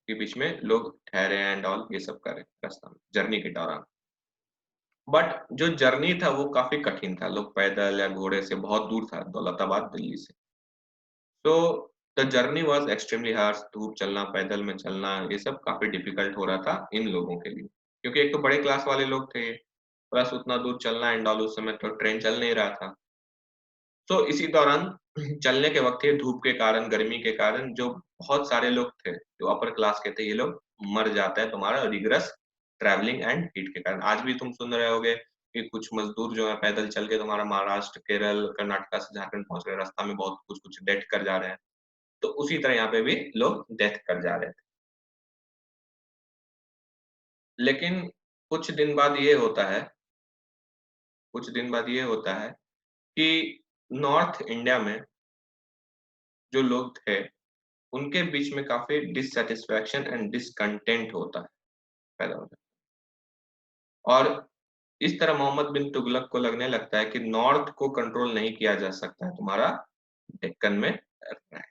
S1: कि बीच में लोग ठहरे एंड ऑल ये सब करें रास्ता में जर्नी के दौरान। बट जो जर्नी था वो काफी कठिन था, लोग पैदल या घोड़े से, बहुत दूर था दौलताबाद दिल्ली से। तो the journey was extremely harsh. धूप चलना, पैदल में चलना, ये सब काफी डिफिकल्ट हो रहा था इन लोगों के लिए, क्योंकि एक तो बड़े क्लास वाले लोग थे, प्लस उतना दूर चलना एंड ऑल, उस समय तो ट्रेन चल नहीं रहा था। तो इसी दौरान चलने के वक्त ही धूप के कारण, गर्मी के कारण जो बहुत सारे लोग थे जो अपर क्लास के थे, ये लोग मर जाते हैं तुम्हारा रिगरस ट्रैवलिंग एंड हीट के कारण। आज भी तुम सुन रहे होगे कि कुछ मजदूर जो है पैदल चल के तुम्हारा महाराष्ट्र, केरल, कर्नाटका से झारखंड पहुंच रहे, रास्ता में बहुत कुछ कुछ डेथ कर जा रहे हैं। तो उसी तरह यहाँ पे भी लोग डेथ कर जा रहे थे। लेकिन कुछ दिन बाद ये होता है, कुछ दिन बाद ये होता है कि नॉर्थ इंडिया में जो लोग थे उनके बीच में काफी डिससैटिस्फैक्शन एंड डिसकंटेंट होता है, पैदा होता है। और इस तरह मोहम्मद बिन तुगलक को लगने लगता है कि नॉर्थ को कंट्रोल नहीं किया जा सकता है तुम्हारा डेक्कन में रह।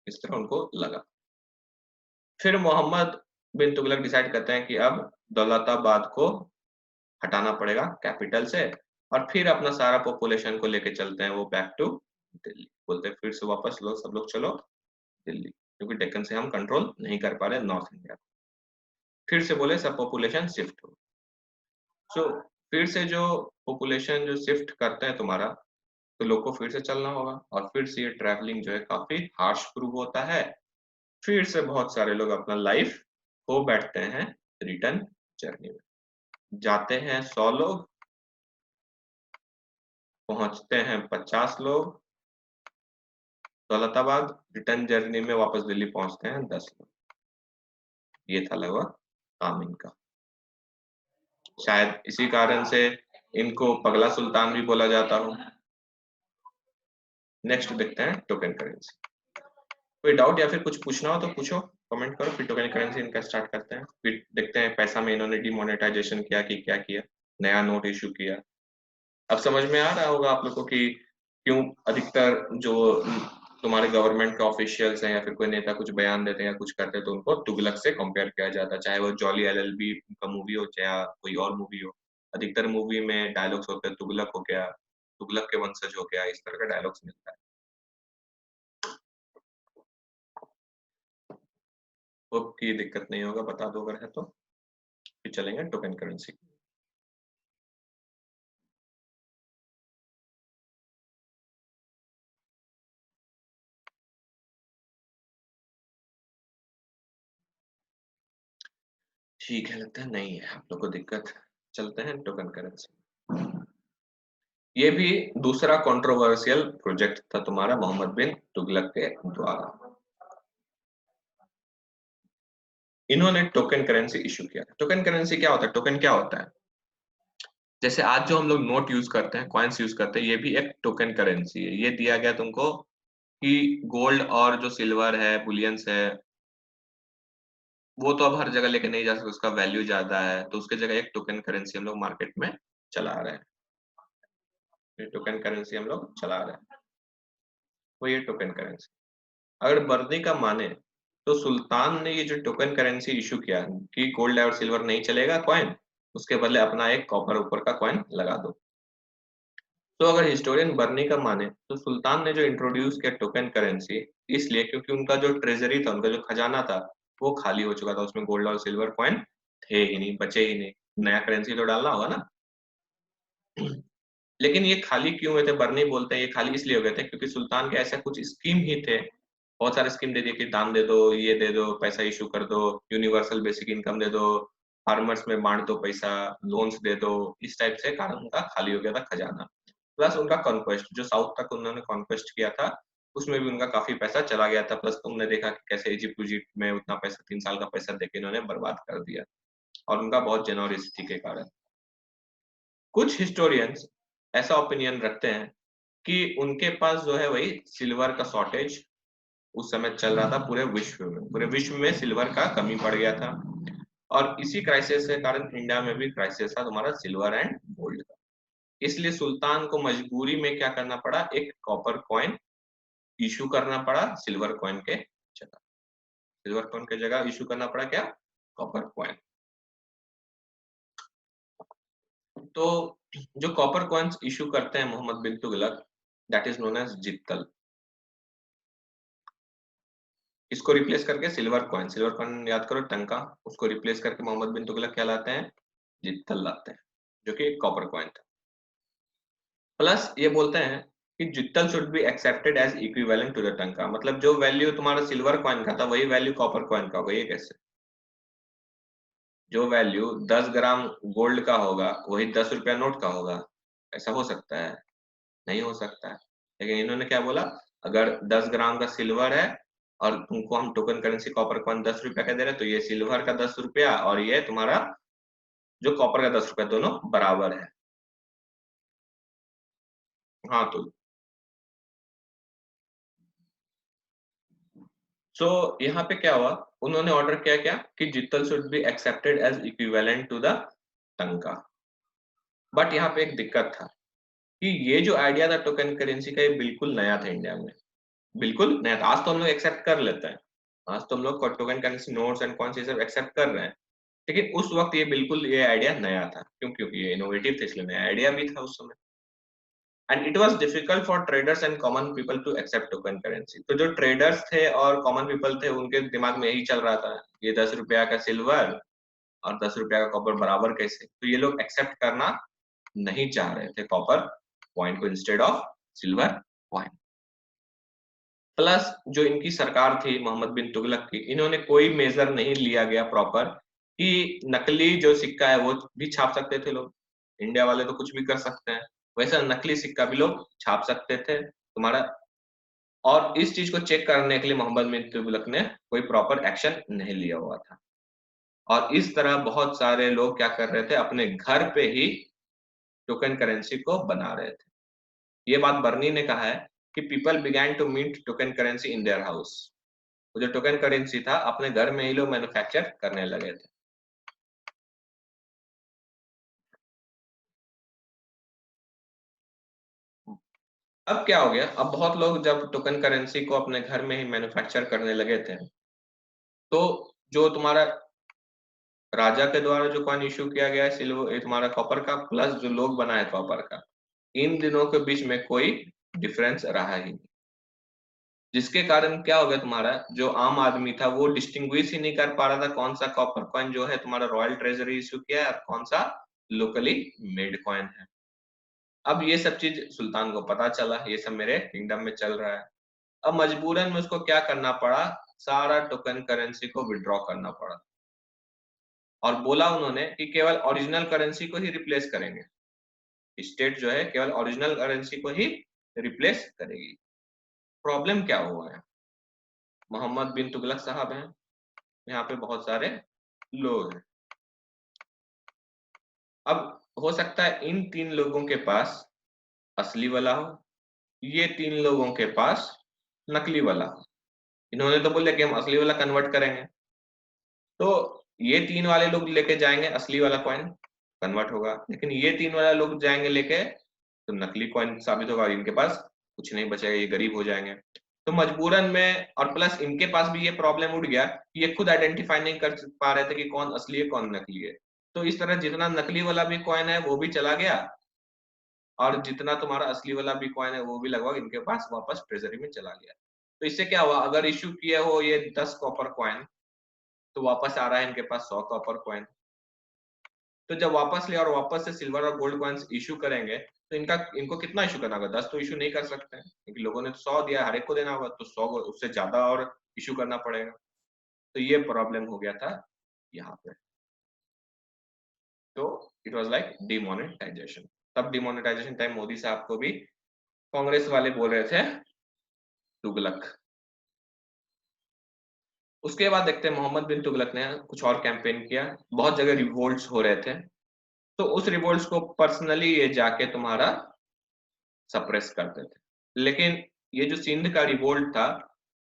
S1: इस तरह उनको लगा। फिर मोहम्मद बिन तुगलक डिसाइड करते हैं कि अब दौलताबाद को हटाना पड़ेगा कैपिटल से, और फिर अपना सारा पॉपुलेशन को लेके चलते हैं वो बैक टू दिल्ली। बोलते हैं फिर से वापस लो, सब लोग चलो दिल्ली, क्योंकि डेक्कन से हम कंट्रोल नहीं कर पा रहे नॉर्थ इंडिया को। फिर से बोले सब पॉपुलेशन शिफ्ट हो। सो फिर से जो पॉपुलेशन जो शिफ्ट करते हैं तुम्हारा, तो लोग को फिर से चलना होगा, और फिर से ये ट्रैवलिंग जो है काफी हार्श प्रूव होता है। फिर से बहुत सारे लोग अपना लाइफ खो बैठते हैं रिटर्न जर्नी में। जाते हैं 100 लोग, पहुंचते हैं 50 लोग दौलताबाद, रिटर्न जर्नी में वापस दिल्ली पहुंचते हैं 10 लोग। ये था लगभग काम इनका। शायद इसी कारण से इनको पगला सुल्तान भी बोला जाता हो। नेक्स्ट देखते हैं टोकन करेंसी। कोई डाउट या फिर कुछ पूछना हो तो पूछो, कमेंट करो, फिर टोकन करेंसी इनका स्टार्ट करते हैं। फिर देखते हैं पैसा में इन्होंने डिमोनेटाइजेशन किया कि क्या किया, नया नोट इशू किया। अब समझ में आ रहा होगा आप लोग को कि क्यों अधिकतर जो तुम्हारे गवर्नमेंट के ऑफिशियल्स हैं या फिर कोई नेता कुछ बयान देते हैं या कुछ करते हैं तो उनको तुगलक से कंपेयर किया जाता है, चाहे वो जॉली एलएलबी का मूवी हो चाहे कोई और मूवी हो। अधिकतर मूवी में डायलॉग्स होते हैं, तुगलक हो गया, तुगलक के वंशज हो गया, इस तरह का डायलॉग्स मिलता है। होप की दिक्कत नहीं होगा, बता दो अगर है तो, फिर चलेंगे टोकन करेंसी। ठीक है, लगता है नहीं है आप लोग को दिक्कत। चलते हैं टोकन करेंसी। ये भी दूसरा कंट्रोवर्शियल प्रोजेक्ट था तुम्हारा मोहम्मद बिन तुगलक के द्वारा। इन्होंने टोकन करेंसी इशू किया। टोकन करेंसी क्या होता है? टोकन क्या होता है? जैसे आज जो हम लोग नोट यूज करते हैं, कॉइन्स यूज करते हैं, ये भी एक टोकन करेंसी है। ये दिया गया तुमको कि गोल्ड और जो सिल्वर है, बुलियंस है, वो तो अब हर जगह लेके नहीं जा सकते, उसका वैल्यू ज्यादा है, तो उसके जगह एक टोकन करेंसी हम लोग मार्केट में चला रहे हैं। ये टोकन करेंसी हम लोग चला रहे हैं, वो ये टोकन करेंसी। अगर बर्नी का माने तो सुल्तान ने ये जो टोकन करेंसी इशू किया कि गोल्ड और सिल्वर नहीं चलेगा कॉइन, उसके बदले अपना एक कॉपर ऊपर का कॉइन लगा दो। तो अगर हिस्टोरियन बर्नी का माने तो सुल्तान ने जो इंट्रोड्यूस किया टोकन करेंसी, इसलिए क्योंकि उनका जो ट्रेजरी था, उनका जो खजाना था, वो खाली हो चुका था, उसमें गोल्ड और सिल्वर कॉइन थे ही नहीं, बचे ही नहीं। नया करेंसी तो डालना होगा ना। लेकिन ये खाली क्यों हुए थे? बर्नी बोलते हैं ये खाली इसलिए हो गए थे क्योंकि सुल्तान के ऐसे कुछ स्कीम ही थे, बहुत सारे स्कीम दे दिए कि दान दे दो, ये दे दो, पैसा इशू कर दो, यूनिवर्सल बेसिक इनकम दे दो, फार्मर्स में बांट दो पैसा, लोन्स दे दो, इस टाइप से कारण उनका खाली हो गया था खजाना। प्लस उनका कॉन्क्वेस्ट, जो साउथ तक उन्होंने कॉन्क्वेस्ट किया था, उसमें भी उनका काफी पैसा चला गया था। प्लस तुमने देखा कि कैसे इजिप्ट उजिप्ट में उतना पैसा 3 साल का पैसा देके इन्होंने बर्बाद कर दिया, और उनका बहुत जेनोरिसिटी के कारण। कुछ हिस्टोरियंस ऐसा ओपिनियन रखते हैं कि उनके पास जो है वही सिल्वर का शॉर्टेज उस समय चल रहा था पूरे विश्व में, पूरे विश्व में सिल्वर का कमी पड़ गया था, और इसी क्राइसिस के कारण इंडिया में भी क्राइसिस था तुम्हारा सिल्वर एंड गोल्ड का। इसलिए सुल्तान को मजबूरी में क्या करना पड़ा, एक कॉपर कॉइन इशू करना पड़ा सिल्वर कॉइन के जगह। सिल्वर कॉइन के जगह इशू करना पड़ा क्या? Copper coin. तो जो कॉपर कॉइन्स इशू करते हैं Mohammad bin Tughlaq, that is known as jital. इसको रिप्लेस करके सिल्वर कॉइन, सिल्वर कॉइन याद करो टंका, उसको रिप्लेस करके मोहम्मद बिन तुगलक क्या लाते हैं? जित्तल लाते हैं, जो कि कॉपर कॉइन था। प्लस ये बोलते हैं कि jital should be accepted as equivalent to the tanka, मतलब जो वैल्यू तुम्हारा सिल्वर कॉइन का था वही वैल्यू कॉपर कॉइन का होगा। ये कैसे? जो वैल्यू 10 ग्राम गोल्ड का होगा वही 10 रुपया नोट का होगा? ऐसा हो सकता है? नहीं हो सकता है। लेकिन इन्होंने क्या बोला, अगर 10 ग्राम का सिल्वर है और तुमको हम टोकन करेंसी कॉपर कॉइन 10 रुपया का दे रहे हैं, तो ये सिल्वर का 10 रुपया और ये तुम्हारा जो कॉपर का 10 रुपया, दोनों बराबर है। हाँ, तो सो यहाँ पे क्या हुआ, उन्होंने ऑर्डर किया क्या कि jital should be accepted as equivalent to the tanka. But यहाँ पे एक दिक्कत था कि ये जो आइडिया था टोकन करेंसी का, ये बिल्कुल नया था इंडिया में, बिल्कुल नया था। आज तो हम लोग एक्सेप्ट कर लेते हैं, आज तो हम लोग token currency notes and coins ये सब एक्सेप्ट कर रहे हैं, लेकिन उस वक्त ये बिल्कुल ये आइडिया नया था। क्यों? क्योंकि ये इनोवेटिव था, इसलिए नया आइडिया भी था उस समय। And it was difficult for traders and common people to accept token currency. तो जो ट्रेडर्स थे और कॉमन पीपल थे, उनके दिमाग में यही चल रहा था, ये 10 रुपया का सिल्वर और 10 रुपया का कॉपर बराबर कैसे? तो ये लोग एक्सेप्ट करना नहीं चाह रहे थे कॉपर कॉइन को instead of silver coin. Plus जो इनकी सरकार थी मोहम्मद बिन तुगलक की, इन्होंने कोई मेजर नहीं लिया गया प्रॉपर कि नकली जो सिक्का है वो भी छाप सकते थे लोग। इंडिया वाले तो कुछ भी कर सकते हैं, वैसा नकली सिक्का भी लोग छाप सकते थे तुम्हारा। और इस चीज को चेक करने के लिए मोहम्मद बिन तुगलक ने कोई प्रॉपर एक्शन नहीं लिया हुआ था। और इस तरह बहुत सारे लोग क्या कर रहे थे, अपने घर पे ही टोकन करेंसी को बना रहे थे। ये बात बर्नी ने कहा है कि people began to mint token currency in their house. वो जो टोकन करेंसी था अपने घर में ही लोग मैन्युफैक्चर करने लगे थे। अब क्या हो गया, अब बहुत लोग जब टोकन करेंसी को अपने घर में ही मैन्युफैक्चर करने लगे थे, तो जो तुम्हारा राजा के द्वारा जो कॉइन इशू किया गया है सिल्वर तुम्हारा कॉपर का, प्लस जो लोग बनाए कॉपर का, इन दिनों के बीच में कोई डिफरेंस रहा ही नहीं, जिसके कारण क्या हो गया तुम्हारा जो आम आदमी था वो डिस्टिंग्विश ही नहीं कर पा रहा था कौन सा कॉपर कॉइन जो है तुम्हारा रॉयल ट्रेजरी इशू किया है और कौन सा लोकली मेड कॉइन है। अब ये सब चीज सुल्तान को पता चला, ये सब मेरे किंगडम में चल रहा है। अब मजबूरन में उसको क्या करना पड़ा, सारा टोकन करेंसी को विड्रॉ करना पड़ा और बोला उन्होंने कि केवल ओरिजिनल करेंसी को ही रिप्लेस करेंगे, स्टेट जो है केवल ओरिजिनल करेंसी को ही रिप्लेस करेगी। प्रॉब्लम क्या हुआ है, मोहम्मद बिन तुगलक साहब हैं, यहाँ पे बहुत सारे लोग हैं। अब हो सकता है इन 3 लोगों के पास असली वाला हो, ये 3 लोगों के पास नकली वाला हो। इन्होंने तो बोले कि हम असली वाला कन्वर्ट करेंगे, तो ये 3 वाले लोग लेके जाएंगे असली वाला कॉइन, कन्वर्ट होगा, लेकिन ये 3 वाला लोग जाएंगे लेके तो नकली कॉइन साबित होगा, इनके पास कुछ नहीं बचेगा, ये गरीब हो जाएंगे। तो मजबूरन में, और प्लस इनके पास भी ये प्रॉब्लम उठ गया कि ये खुद आइडेंटिफाई नहीं कर पा रहे थे कि कौन असली है कौन नकली है। तो इस तरह जितना नकली वाला भी कॉइन है वो भी चला गया और जितना तुम्हारा असली वाला भी कॉइन है वो भी लगभग इनके पास वापस ट्रेजरी में चला गया। तो इससे क्या हुआ, अगर इश्यू किए हो ये 10 कॉपर कॉइन तो वापस आ रहा है इनके पास 100 कॉपर कॉइन। तो जब वापस ले और वापस से सिल्वर और गोल्ड कॉइन्स इशू करेंगे तो इनको कितना इशू करना होगा, 10 तो इशू नहीं कर सकते हैं क्योंकि लोगों ने तो 100 दिया, हर एक को देना होगा, तो 100 उससे ज्यादा और इशू करना पड़ेगा। तो ये प्रॉब्लम हो गया था यहाँ पे। तो इट वाज लाइक डिमोनेटाइजेशन। तब डिमोनेटाइजेशन टाइम मोदी साहब को भी कांग्रेस वाले बोल रहे थे तुगलक। उसके बाद देखते हैं मोहम्मद बिन तुगलक ने कुछ और कैंपेन किया, बहुत जगह रिवोल्ट्स हो रहे थे, तो उस रिवोल्ट्स को पर्सनली ये जाके तुम्हारा सप्रेस करते थे। लेकिन ये जो सिंध का रिवोल्ट था,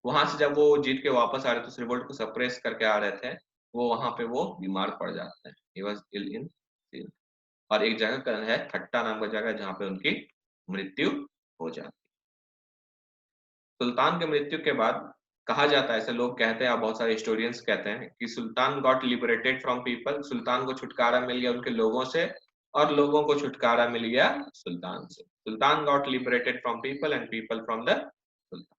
S1: वहां से जब वो जीत के वापस आ रहे थे उस रिवोल्ट को सप्रेस करके आ रहे थे, वो वहां पे वो बीमार पड़ जाते हैं। ही वाज इल इन सिंध। और एक जगह का है ठट्टा नाम का जगह जहाँ पे उनकी मृत्यु हो जाती। सुल्तान के मृत्यु के बाद कहा जाता है, ऐसे लोग कहते हैं और बहुत सारे हिस्टोरियंस कहते हैं कि सुल्तान गॉट लिबरेटेड फ्रॉम पीपल, सुल्तान को छुटकारा मिल गया उनके लोगों से और लोगों को छुटकारा मिल गया सुल्तान से। Sultan got liberated from people and people from the sultan.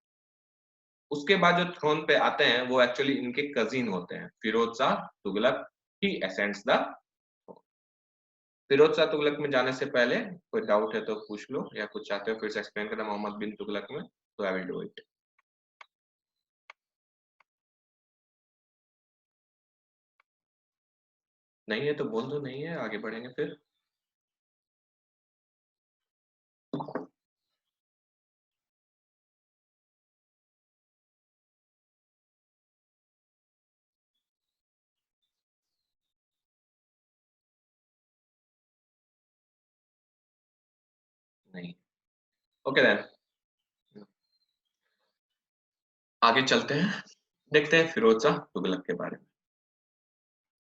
S1: उसके बाद जो थ्रोन पे आते हैं वो एक्चुअली इनके कजिन होते हैं, फिरोज शाह तुगलक ही असेंड्स द। फिरोज शाह तुगलक में जाने से पहले कोई डाउट है तो पूछ लो, या कुछ चाहते हो फिर से एक्सप्लेन करना मोहम्मद बिन तुगलक में, तो आई विल डू इट। नहीं है तो बोल दो, नहीं है आगे बढ़ेंगे फिर। नहीं, ओके देन आगे चलते हैं, देखते हैं फिरोज शाह तुगलक के बारे में।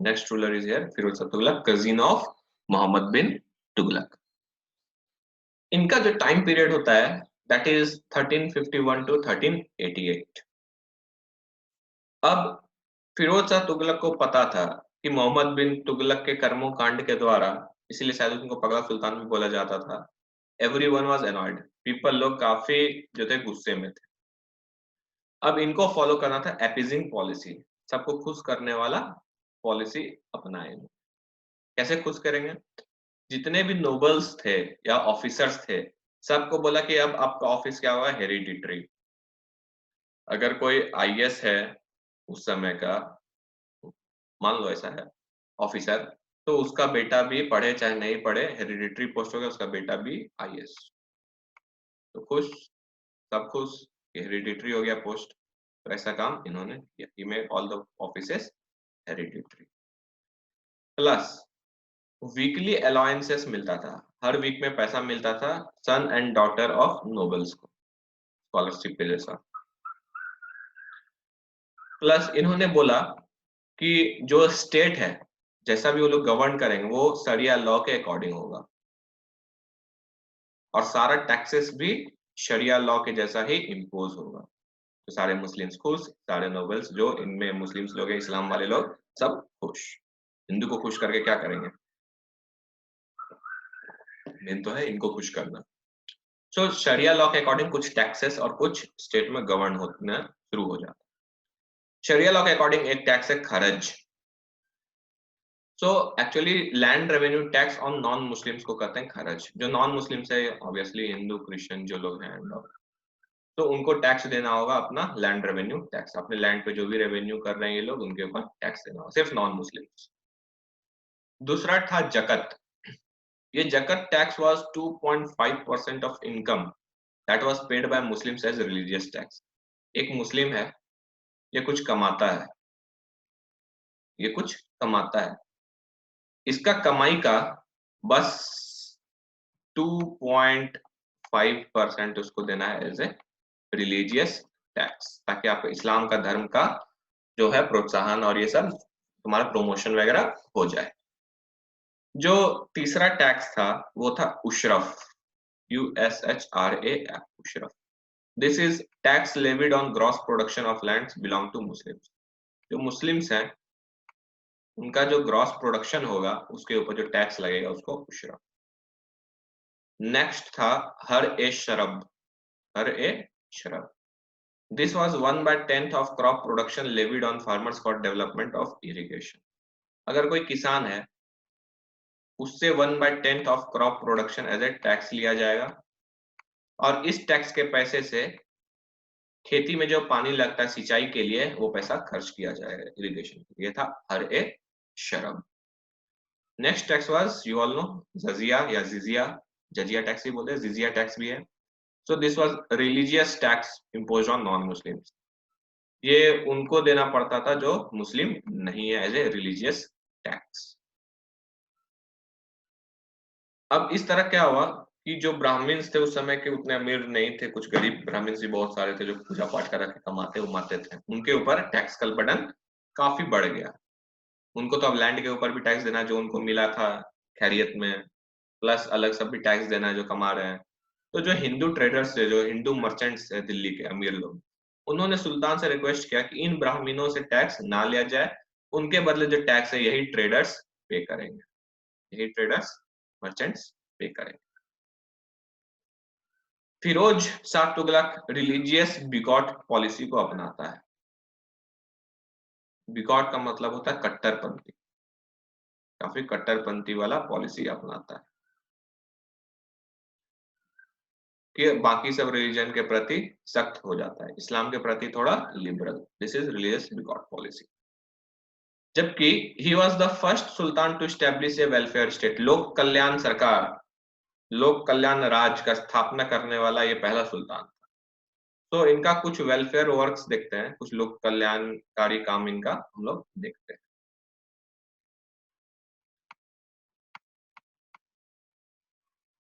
S1: Next ruler is here Firoz Shah Tughlaq, cousin of Mohammad bin Tughlaq. इनका जो टाइम पीरियड होता है दैट इज 1351 टू 1388। अब फिरोज शाह तुगलक को पता था कि मोहम्मद बिन तुगलक के कर्मों कांड के द्वारा, इसीलिए शायद उनको पगला सुल्तान भी बोला जाता था, एवरीवन वाज एनॉयड, पीपल लोग काफी जो थे गुस्से में थे। अब इनको फॉलो करना था एपीजिंग पॉलिसी, सबको खुश करने वाला पॉलिसी अपनाए। कैसे खुश करेंगे, जितने भी नोबल्स थे या ऑफिसर्स थे सबको बोला कि अब आपका ऑफिस क्या हुआ, हेरिडिटरी। अगर कोई आईएएस है उस समय का, मान लो ऐसा है ऑफिसर, तो उसका बेटा भी पढ़े चाहे नहीं पढ़े, हेरिडिटरी पोस्ट हो गया, उसका बेटा भी आईएएस। तो खुश, सब खुश, हेरिडिटरी हो गया पोस्ट। तो ऐसा काम इन्होंने किया, he made all the offices hereditary. Plus weekly allowances मिलता था, हर वीक में पैसा मिलता था सन एंड डॉटर ऑफ नोबल्स को, स्कॉलरशिप के जैसा। प्लस इन्होंने बोला कि जो स्टेट है जैसा भी वो लोग गवर्न करेंगे वो शरिया लॉ के अकॉर्डिंग होगा और सारा टैक्सेस भी शरिया लॉ के जैसा ही इम्पोज होगा। तो सारे मुस्लिम्स खुश, सारे नोबल्स जो इनमें मुस्लिम्स लोग हैं, इस्लाम वाले लोग सब खुश। हिंदू को खुश करके क्या करेंगे, मेन तो है इनको खुश करना। सो शरिया लॉ के अकॉर्डिंग कुछ टैक्सेस और कुछ स्टेट में गवर्न होना शुरू हो जाता है। शरिया लॉ के अकॉर्डिंग एक टैक्स है खरज। So actually land revenue tax on non Muslims को कहते हैं खरज। जो नॉन मुस्लिम्स है ऑब्वियसली हिंदू क्रिश्चियन जो लोग हैं तो उनको टैक्स देना होगा अपना लैंड रेवेन्यू टैक्स। अपने लैंड पे जो भी रेवेन्यू कर रहे हैं ये लोग उनके ऊपर टैक्स देना होगा, सिर्फ नॉन मुस्लिम्स। दूसरा था जकत। ये zakat tax was 2.5% of income that was paid by Muslims as religious tax. एक मुस्लिम है, ये कुछ कमाता है, ये कुछ कमाता है, इसका कमाई का बस 2.5% उसको देना है एज ए रिलीजियस टैक्स, ताकि आपको इस्लाम का धर्म का जो है प्रोत्साहन और ये सब तुम्हारा प्रमोशन वगैरह हो जाए। जो तीसरा टैक्स था वो था उशरफ, USHRAF, उशरफ। This is tax levied on gross production of lands belong to Muslims. जो मुस्लिम्स हैं उनका जो ग्रॉस प्रोडक्शन होगा उसके ऊपर जो टैक्स लगेगा उसको उशरफ। नेक्स्ट था हर ए शरब, हर ए शरब। This was 1/10 of crop production levied on farmers for development of irrigation. अगर कोई किसान है उससे 1/10 of crop production as a tax लिया जाएगा और इस टैक्स के पैसे से खेती में जो पानी लगता है सिंचाई के लिए वो पैसा खर्च किया जाएगा इरिगेशन। ये था हर ए शरब। Next tax was you all know जजिया या जिजिया, जजिया टैक्स भी बोलते हैं, जिजिया टैक्स भी है। So this was religious tax imposed on non Muslims. ये उनको देना पड़ता था जो मुस्लिम नहीं है, एज ए रिलीजियस टैक्स। अब इस तरह क्या हुआ कि जो ब्राह्मण्स थे उस समय के उतने अमीर नहीं थे, कुछ गरीब ब्राह्मण्स भी बहुत सारे थे जो पूजा पाठ कर के कमाते उमाते थे, उनके ऊपर टैक्स का बर्डन काफी बढ़ गया। उनको तो अब लैंड के ऊपर भी टैक्स देना जो उनको मिला था खैरियत में, प्लस अलग सब भी टैक्स देना है जो कमा रहे हैं। तो जो हिंदू ट्रेडर्स थे, जो हिंदू मर्चेंट्स है दिल्ली के अमीर लोग, उन्होंने सुल्तान से रिक्वेस्ट किया कि इन ब्राह्मणों से टैक्स ना लिया जाए, उनके बदले जो टैक्स है यही ट्रेडर्स पे करेंगे, यही ट्रेडर्स मर्चेंट्स पे करेंगे। Firoz Shah Tughlaq religious bigot policy को अपनाता है। बिगॉट का मतलब होता है कट्टरपंथी, काफी कट्टरपंथी वाला पॉलिसी अपनाता है कि बाकी सब रिलीजन के प्रति सख्त हो जाता है, इस्लाम के प्रति थोड़ा liberal. This is religious bigot policy. जबकि he was the first sultan to establish a welfare state, लोक कल्याण सरकार, लोक कल्याण राज का स्थापना करने वाला ये पहला सुल्तान था। तो इनका कुछ वेलफेयर वर्क्स देखते हैं, कुछ लोक कल्याणकारी काम इनका हम लोग देखते हैं।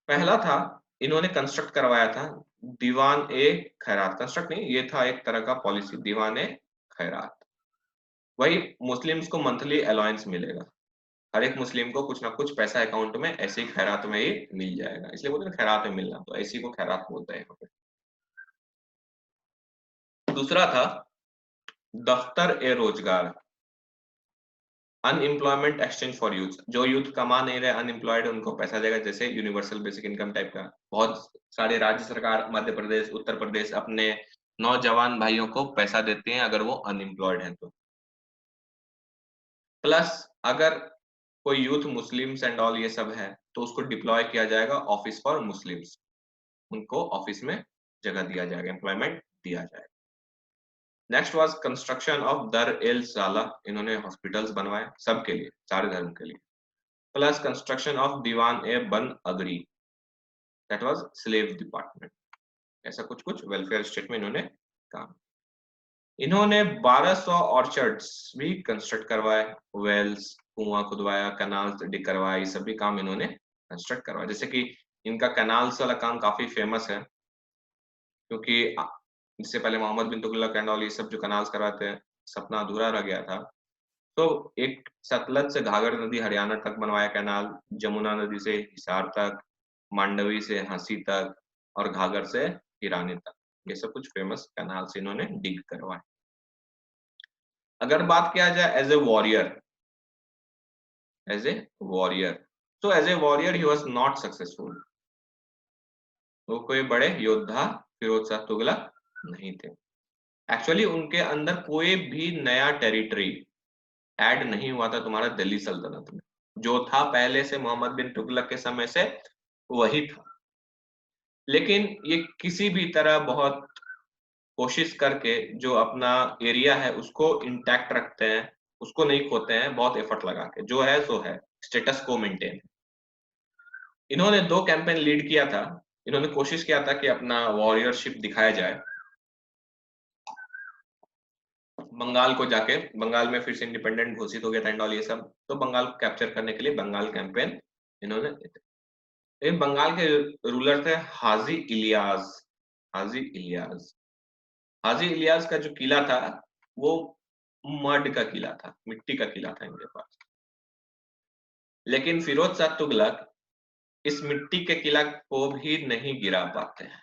S1: पहला था इन्होंने कंस्ट्रक्ट करवाया था दीवान ए खैरात। कंस्ट्रक्ट नहीं, ये था एक तरह का पॉलिसी, दीवान ए खैरात। वही मुस्लिम्स को मंथली अलाउंस मिलेगा, हर एक मुस्लिम को कुछ ना कुछ पैसा अकाउंट में ऐसे ही खैरात में ही मिल जाएगा, इसलिए बोलते हैं खैरात में मिलना, तो ऐसी को खैरात बोलते हैं यहाँ पे। दूसरा था दफ्तर ए रोजगार, अनएम्प्लॉयमेंट एक्सचेंज फॉर यूथ। जो यूथ कमा नहीं रहे, अनएम्प्लॉयड, उनको पैसा देगा, जैसे यूनिवर्सल बेसिक इनकम टाइप का। बहुत सारे राज्य सरकार, मध्य प्रदेश, उत्तर प्रदेश अपने नौजवान भाइयों को पैसा देते हैं अगर वो अनएम्प्लॉयड हैं तो। प्लस अगर कोई यूथ मुस्लिम्स एंड ऑल ये सब है तो उसको डिप्लॉय किया जाएगा ऑफिस फॉर मुस्लिम्स, उनको ऑफिस में जगह दिया जाएगा, एम्प्लॉयमेंट दिया जाएगा। नेक्स्ट वाज कंस्ट्रक्शन ऑफ दर एल साला, इन्होंने हॉस्पिटल्स बनवाए सबके लिए, सारे धर्म के लिए। प्लस कंस्ट्रक्शन ऑफ दीवान ए बन अगरी, दैट वाज स्लेव डिपार्टमेंट। ऐसा कुछ कुछ वेलफेयर स्टेट में इन्होंने काम। इन्होंने 1200 ऑर्चर्ड्स भी कंस्ट्रक्ट करवाए, वेल्स, कुआं खुदवाया, कनाल्स डिग करवाए, ये सभी काम इन्होंने कंस्ट्रक्ट करवाया। जैसे कि इनका कनाल्स वाला काम काफी फेमस है, क्योंकि इससे पहले मोहम्मद बिन तुगलक एंड ऑल ये सब जो कनाल्स करवाते हैं, सपना अधूरा रह गया था। तो एक सतलज से घाघर नदी हरियाणा तक बनवाया कैनाल, जमुना नदी से हिसार तक, मांडवी से हंसी तक और घाघर से ईरानी तक, ये सब कुछ फेमस कैनाल्स इन्होंने डिग करवाए। अगर बात किया जाए as a warrior, as a warrior. so as a warrior he was not successful. वो कोई बड़े योद्धा फिरोज शाह तुगलक नहीं थे। एक्चुअली उनके अंदर कोई भी नया टेरिटरी ऐड नहीं हुआ था तुम्हारा दिल्ली सल्तनत में। जो था पहले से मोहम्मद बिन तुगलक के समय से वही था। लेकिन ये किसी भी तरह बहुत कोशिश करके जो अपना एरिया है उसको इंटैक्ट रखते हैं, उसको नहीं खोते हैं, बहुत एफर्ट लगा के। जो है सो है, स्टेटस को मेंटेन। इन्होंने 2 कैंपेन लीड किया था। इन्होंने कोशिश किया था कि अपना वॉरियरशिप दिखाया जाए। बंगाल को जाके, बंगाल में फिर से इंडिपेंडेंट घोषित हो गया था एंड ऑल ये सब, तो बंगाल को कैप्चर करने के लिए बंगाल कैंपेन इन्होंने। ये बंगाल के रूलर थे हाजी इलियास। हाजी इलियास। हाजी इलियास का जो किला था वो मड का किला था, मिट्टी का किला था इनके पास। लेकिन फिरोज शाह तुगलक इस मिट्टी के किला को भी नहीं गिरा पाते हैं।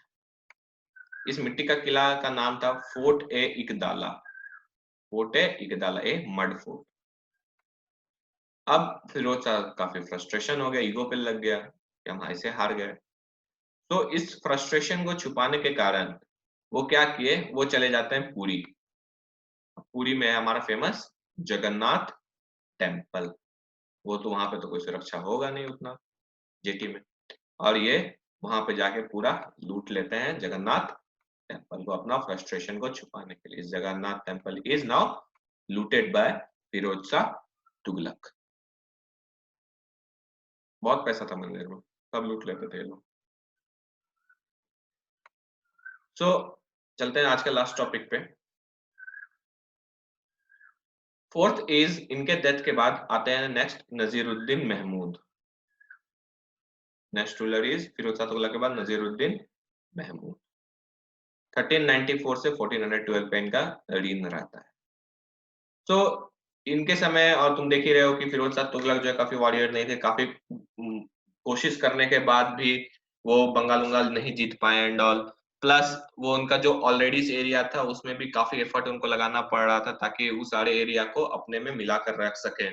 S1: इस मिट्टी का किला का नाम था फोर्ट ए इकदाला। फोर्ट ए इकदाला, ए मड फोर्ट। अब फिरोज शाह काफी फ्रस्ट्रेशन हो गया, ईगो पे लग गया कि हम ऐसे हार गए। तो इस फ्रस्ट्रेशन को छुपाने के कारण वो क्या किए, वो चले जाते हैं पुरी। पुरी में है हमारा फेमस जगन्नाथ टेम्पल। वो तो वहां पे तो कोई सुरक्षा होगा नहीं उतना, जेटी में। और ये वहां पे जाके पूरा लूट लेते हैं जगन्नाथ टेम्पल को, अपना फ्रस्ट्रेशन को छुपाने के लिए। Jagannath temple is now looted by Firoz Shah Tughlaq. बहुत पैसा था मंदिर में, सब लूट लेते थे ये लोग। सो चलते हैं आज के लास्ट टॉपिक पे। फोर्थ इज, इनके डेथ के बाद आते हैं next Naziruddin Mahmud. Next ruler is Firoz Shah Tughlaq के बाद नजीरुद्दीन महमूद। 1394 से 1412 पे इनका रीन रहता है। तो इनके समय, और तुम देख ही रहे हो कि फिरोज शाह तुगलक जो है काफी वॉरियर नहीं थे। काफी कोशिश करने के बाद भी वो बंगाल उंगाल नहीं जीत पाए एंड ऑल। प्लस वो उनका जो ऑलरेडी एरिया था उसमें भी काफी एफर्ट उनको लगाना पड़ रहा था ताकि उस सारे एरिया को अपने में मिलाकर रख सके।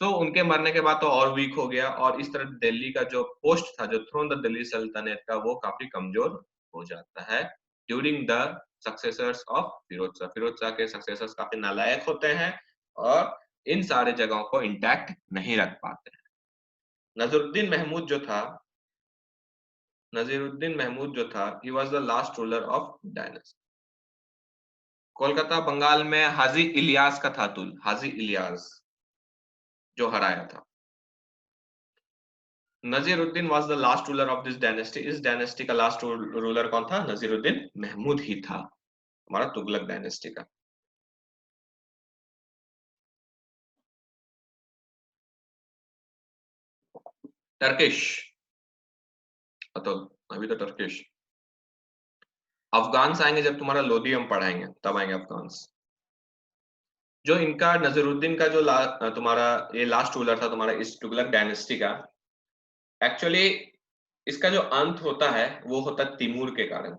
S1: तो उनके मरने के बाद तो और वीक हो गया, और इस तरह दिल्ली का जो पोस्ट था, जो थ्रोन द दिल्ली सल्तनत का, वो काफी कमजोर हो जाता है during the successors of Firoz Shah. Firoz Shah के सक्सेसर्स काफी नालायक होते हैं और इन सारे जगहों को इंटैक्ट नहीं रख पाते हैं। नजरुद्दीन महमूद जो था, नजीरुद्दीन महमूद जो था, he was the last ruler of dynasty. Kolkata Bengal में हाजी इलियास का था तुल, हाजी इलियास जो हराया था। Naziruddin was the last ruler of this dynasty. इस डायनेस्टी का लास्ट रूलर कौन था? नजीरुद्दीन महमूद ही था, हमारा तुगलक डायनेस्टी का। टर्किश, तो अभी तो टर्किश। अफगान्स आएंगे जब तुम्हारा लोदी हम पढ़ाएंगे, तब आएंगे अफगान्स। जो इनका नजरुद्दीन का जो तुम्हारा ये लास्ट रूलर था तुम्हारा इस तुगलक डायनेस्टी का, एक्चुअली इसका जो अंत होता है वो होता है तिमूर के कारण।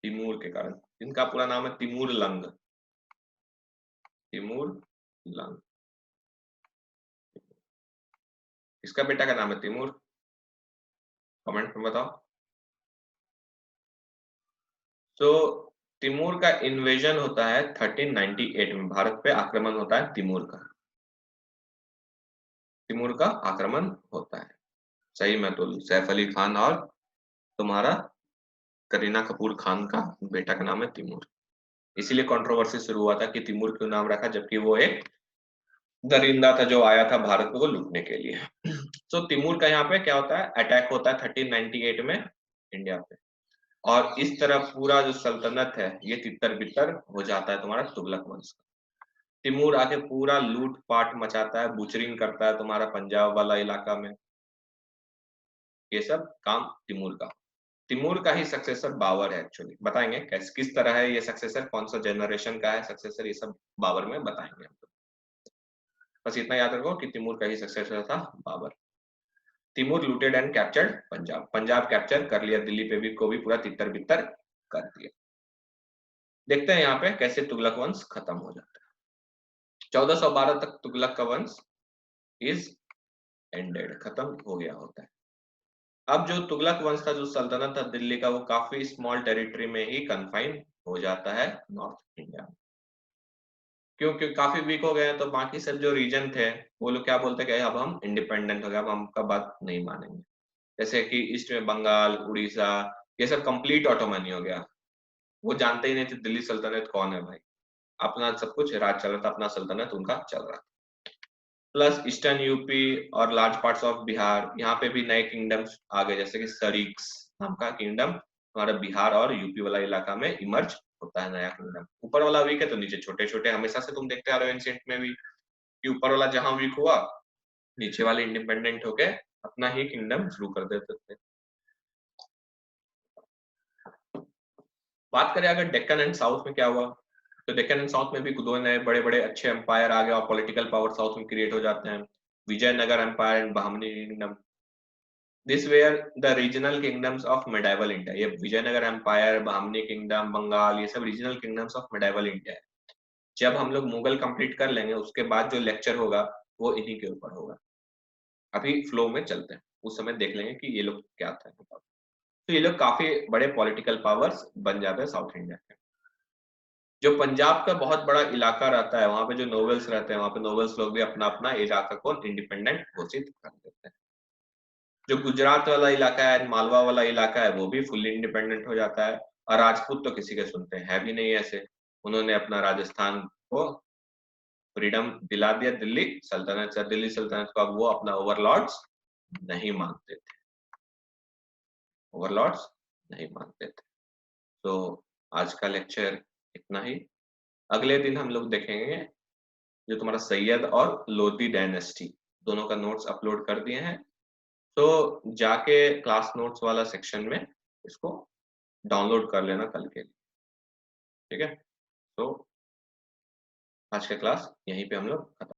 S1: तिमूर के कारण। इनका पूरा नाम है तिमूर लंग। Timur lung. इसका बेटा का नाम है तिमूर। कमेंट में बताओ। तो तिमूर का इन्वेजन होता है 1398 में, भारत पे आक्रमण होता है तिमूर का। तिमूर का आक्रमण होता है। सही में तो सैफ अली खान और तुम्हारा करीना कपूर खान का बेटा का नाम है तिमूर। इसीलिए कंट्रोवर्सी शुरू हुआ था कि तिमूर क्यों नाम रखा, जबकि वो एक दरिंदा था जो आया था भारत को लूटने के लिए। तो तिमूर का यहाँ पे क्या होता है, अटैक होता है 1398 में इंडिया पे। और इस तरह पूरा जो सल्तनत है ये तितर बितर हो जाता है तुम्हारा तुगलक वंश का। तिमूर आके पूरा लूट पाट मचाता है, बुचरिंग करता है तुम्हारा पंजाब वाला इलाका में। ये सब काम तिमूर का। तिमूर का ही सक्सेसर बाबर है एक्चुअली। बताएंगे कैसे, किस तरह है ये सक्सेसर, कौन सा जनरेशन का है सक्सेसर, ये सब बाबर में बताएंगे हम। बस इतना याद रखो कि तिमूर का ही सक्सेसर था Babur. Timur looted and captured Punjab. Punjab capture कर लिया, दिल्ली पे भी को भी पूरा तितर बितर कर दिया। देखते हैं यहाँ पे कैसे तुगलक वंश खत्म हो जाता है। 1412 तक तुगलक का वंश इज एंडेड, खत्म हो गया होता है। अब जो तुगलक वंश का जो सल्तनत था दिल्ली का, वो काफी स्मॉल टेरिटरी में ही कन्फाइन हो जाता है नॉर्थ इंडिया में, क्योंकि काफी वीक हो गए हैं। तो बाकी सब जो रीजन थे वो लोग क्या बोलते हैं कि अब हम इंडिपेंडेंट हो गए, अब हम का बात नहीं मानेंगे। जैसे कि ईस्ट में बंगाल, उड़ीसा, ये सब कंप्लीट ऑटोनॉमी हो गया। वो जानते ही नहीं थे दिल्ली सल्तनत कौन है भाई, अपना सब कुछ राज चल रहा था, अपना सल्तनत उनका चल रहा था। प्लस ईस्टर्न यूपी और लार्ज पार्ट्स ऑफ बिहार, यहाँ पे भी नए किंगडम्स आ गए, जैसे कि सरीक्स नाम का किंगडम हमारा बिहार और यूपी वाला इलाका में इमर्ज होता है, नया किंगडम। ऊपर वाला वीक है तो नीचे छोटे छोटे, हमेशा से तुम देखते आ रहे हो एंशिएंट में भी कि ऊपर वाला जहां वीक हुआ नीचे वाले इंडिपेंडेंट होके अपना ही किंगडम शुरू कर देते थे। बात करें अगर डेक्कन एंड साउथ में क्या हुआ, तो डेक्कन एंड साउथ में भी दो नए बड़े बड़े अच्छे एम्पायर आ गए और पॉलिटिकल पावर साउथ में क्रिएट हो जाते हैं, Vijayanagara empire and Bahmani kingdom. This were the regional kingdoms of medieval India. ये विजयनगर एम्पायर, बहमनी किंगडम, बंगाल, ये सब regional kingdoms of medieval India है। जब हम लोग मुगल कंप्लीट कर लेंगे उसके बाद जो लेक्चर होगा वो इन्हीं के ऊपर होगा। अभी फ्लो में चलते हैं, उस समय देख लेंगे कि ये लोग क्या था। तो ये लोग काफी बड़े पॉलिटिकल पावर्स बन जाते हैं साउथ इंडिया के। जो पंजाब का बहुत बड़ा इलाका रहता है, वहां पे जो नोवेल्स रहते हैं, वहां पे नोवेल्स लोग भी अपना अपना इलाका को इंडिपेंडेंट घोषित कर देते हैं। जो गुजरात वाला इलाका है, मालवा वाला इलाका है, वो भी फुल्ली इंडिपेंडेंट हो जाता है। और राजपूत तो किसी के सुनते हैं भी नहीं ऐसे, उन्होंने अपना राजस्थान को फ्रीडम दिला दिया दिल्ली सल्तनत से। दिल्ली सल्तनत को अब वो अपना ओवरलॉर्ड्स नहीं मानते थे, ओवरलॉर्ड्स नहीं मानते थे। तो आज का लेक्चर इतना ही। अगले दिन हम लोग देखेंगे जो तुम्हारा सैयद और लोधी डायनेस्टी, दोनों का नोट्स अपलोड कर दिए हैं, तो जाके क्लास नोट्स वाला सेक्शन में इसको डाउनलोड कर लेना कल के लिए। ठीक है, तो आज का क्लास यहीं पे हम लोग खत्म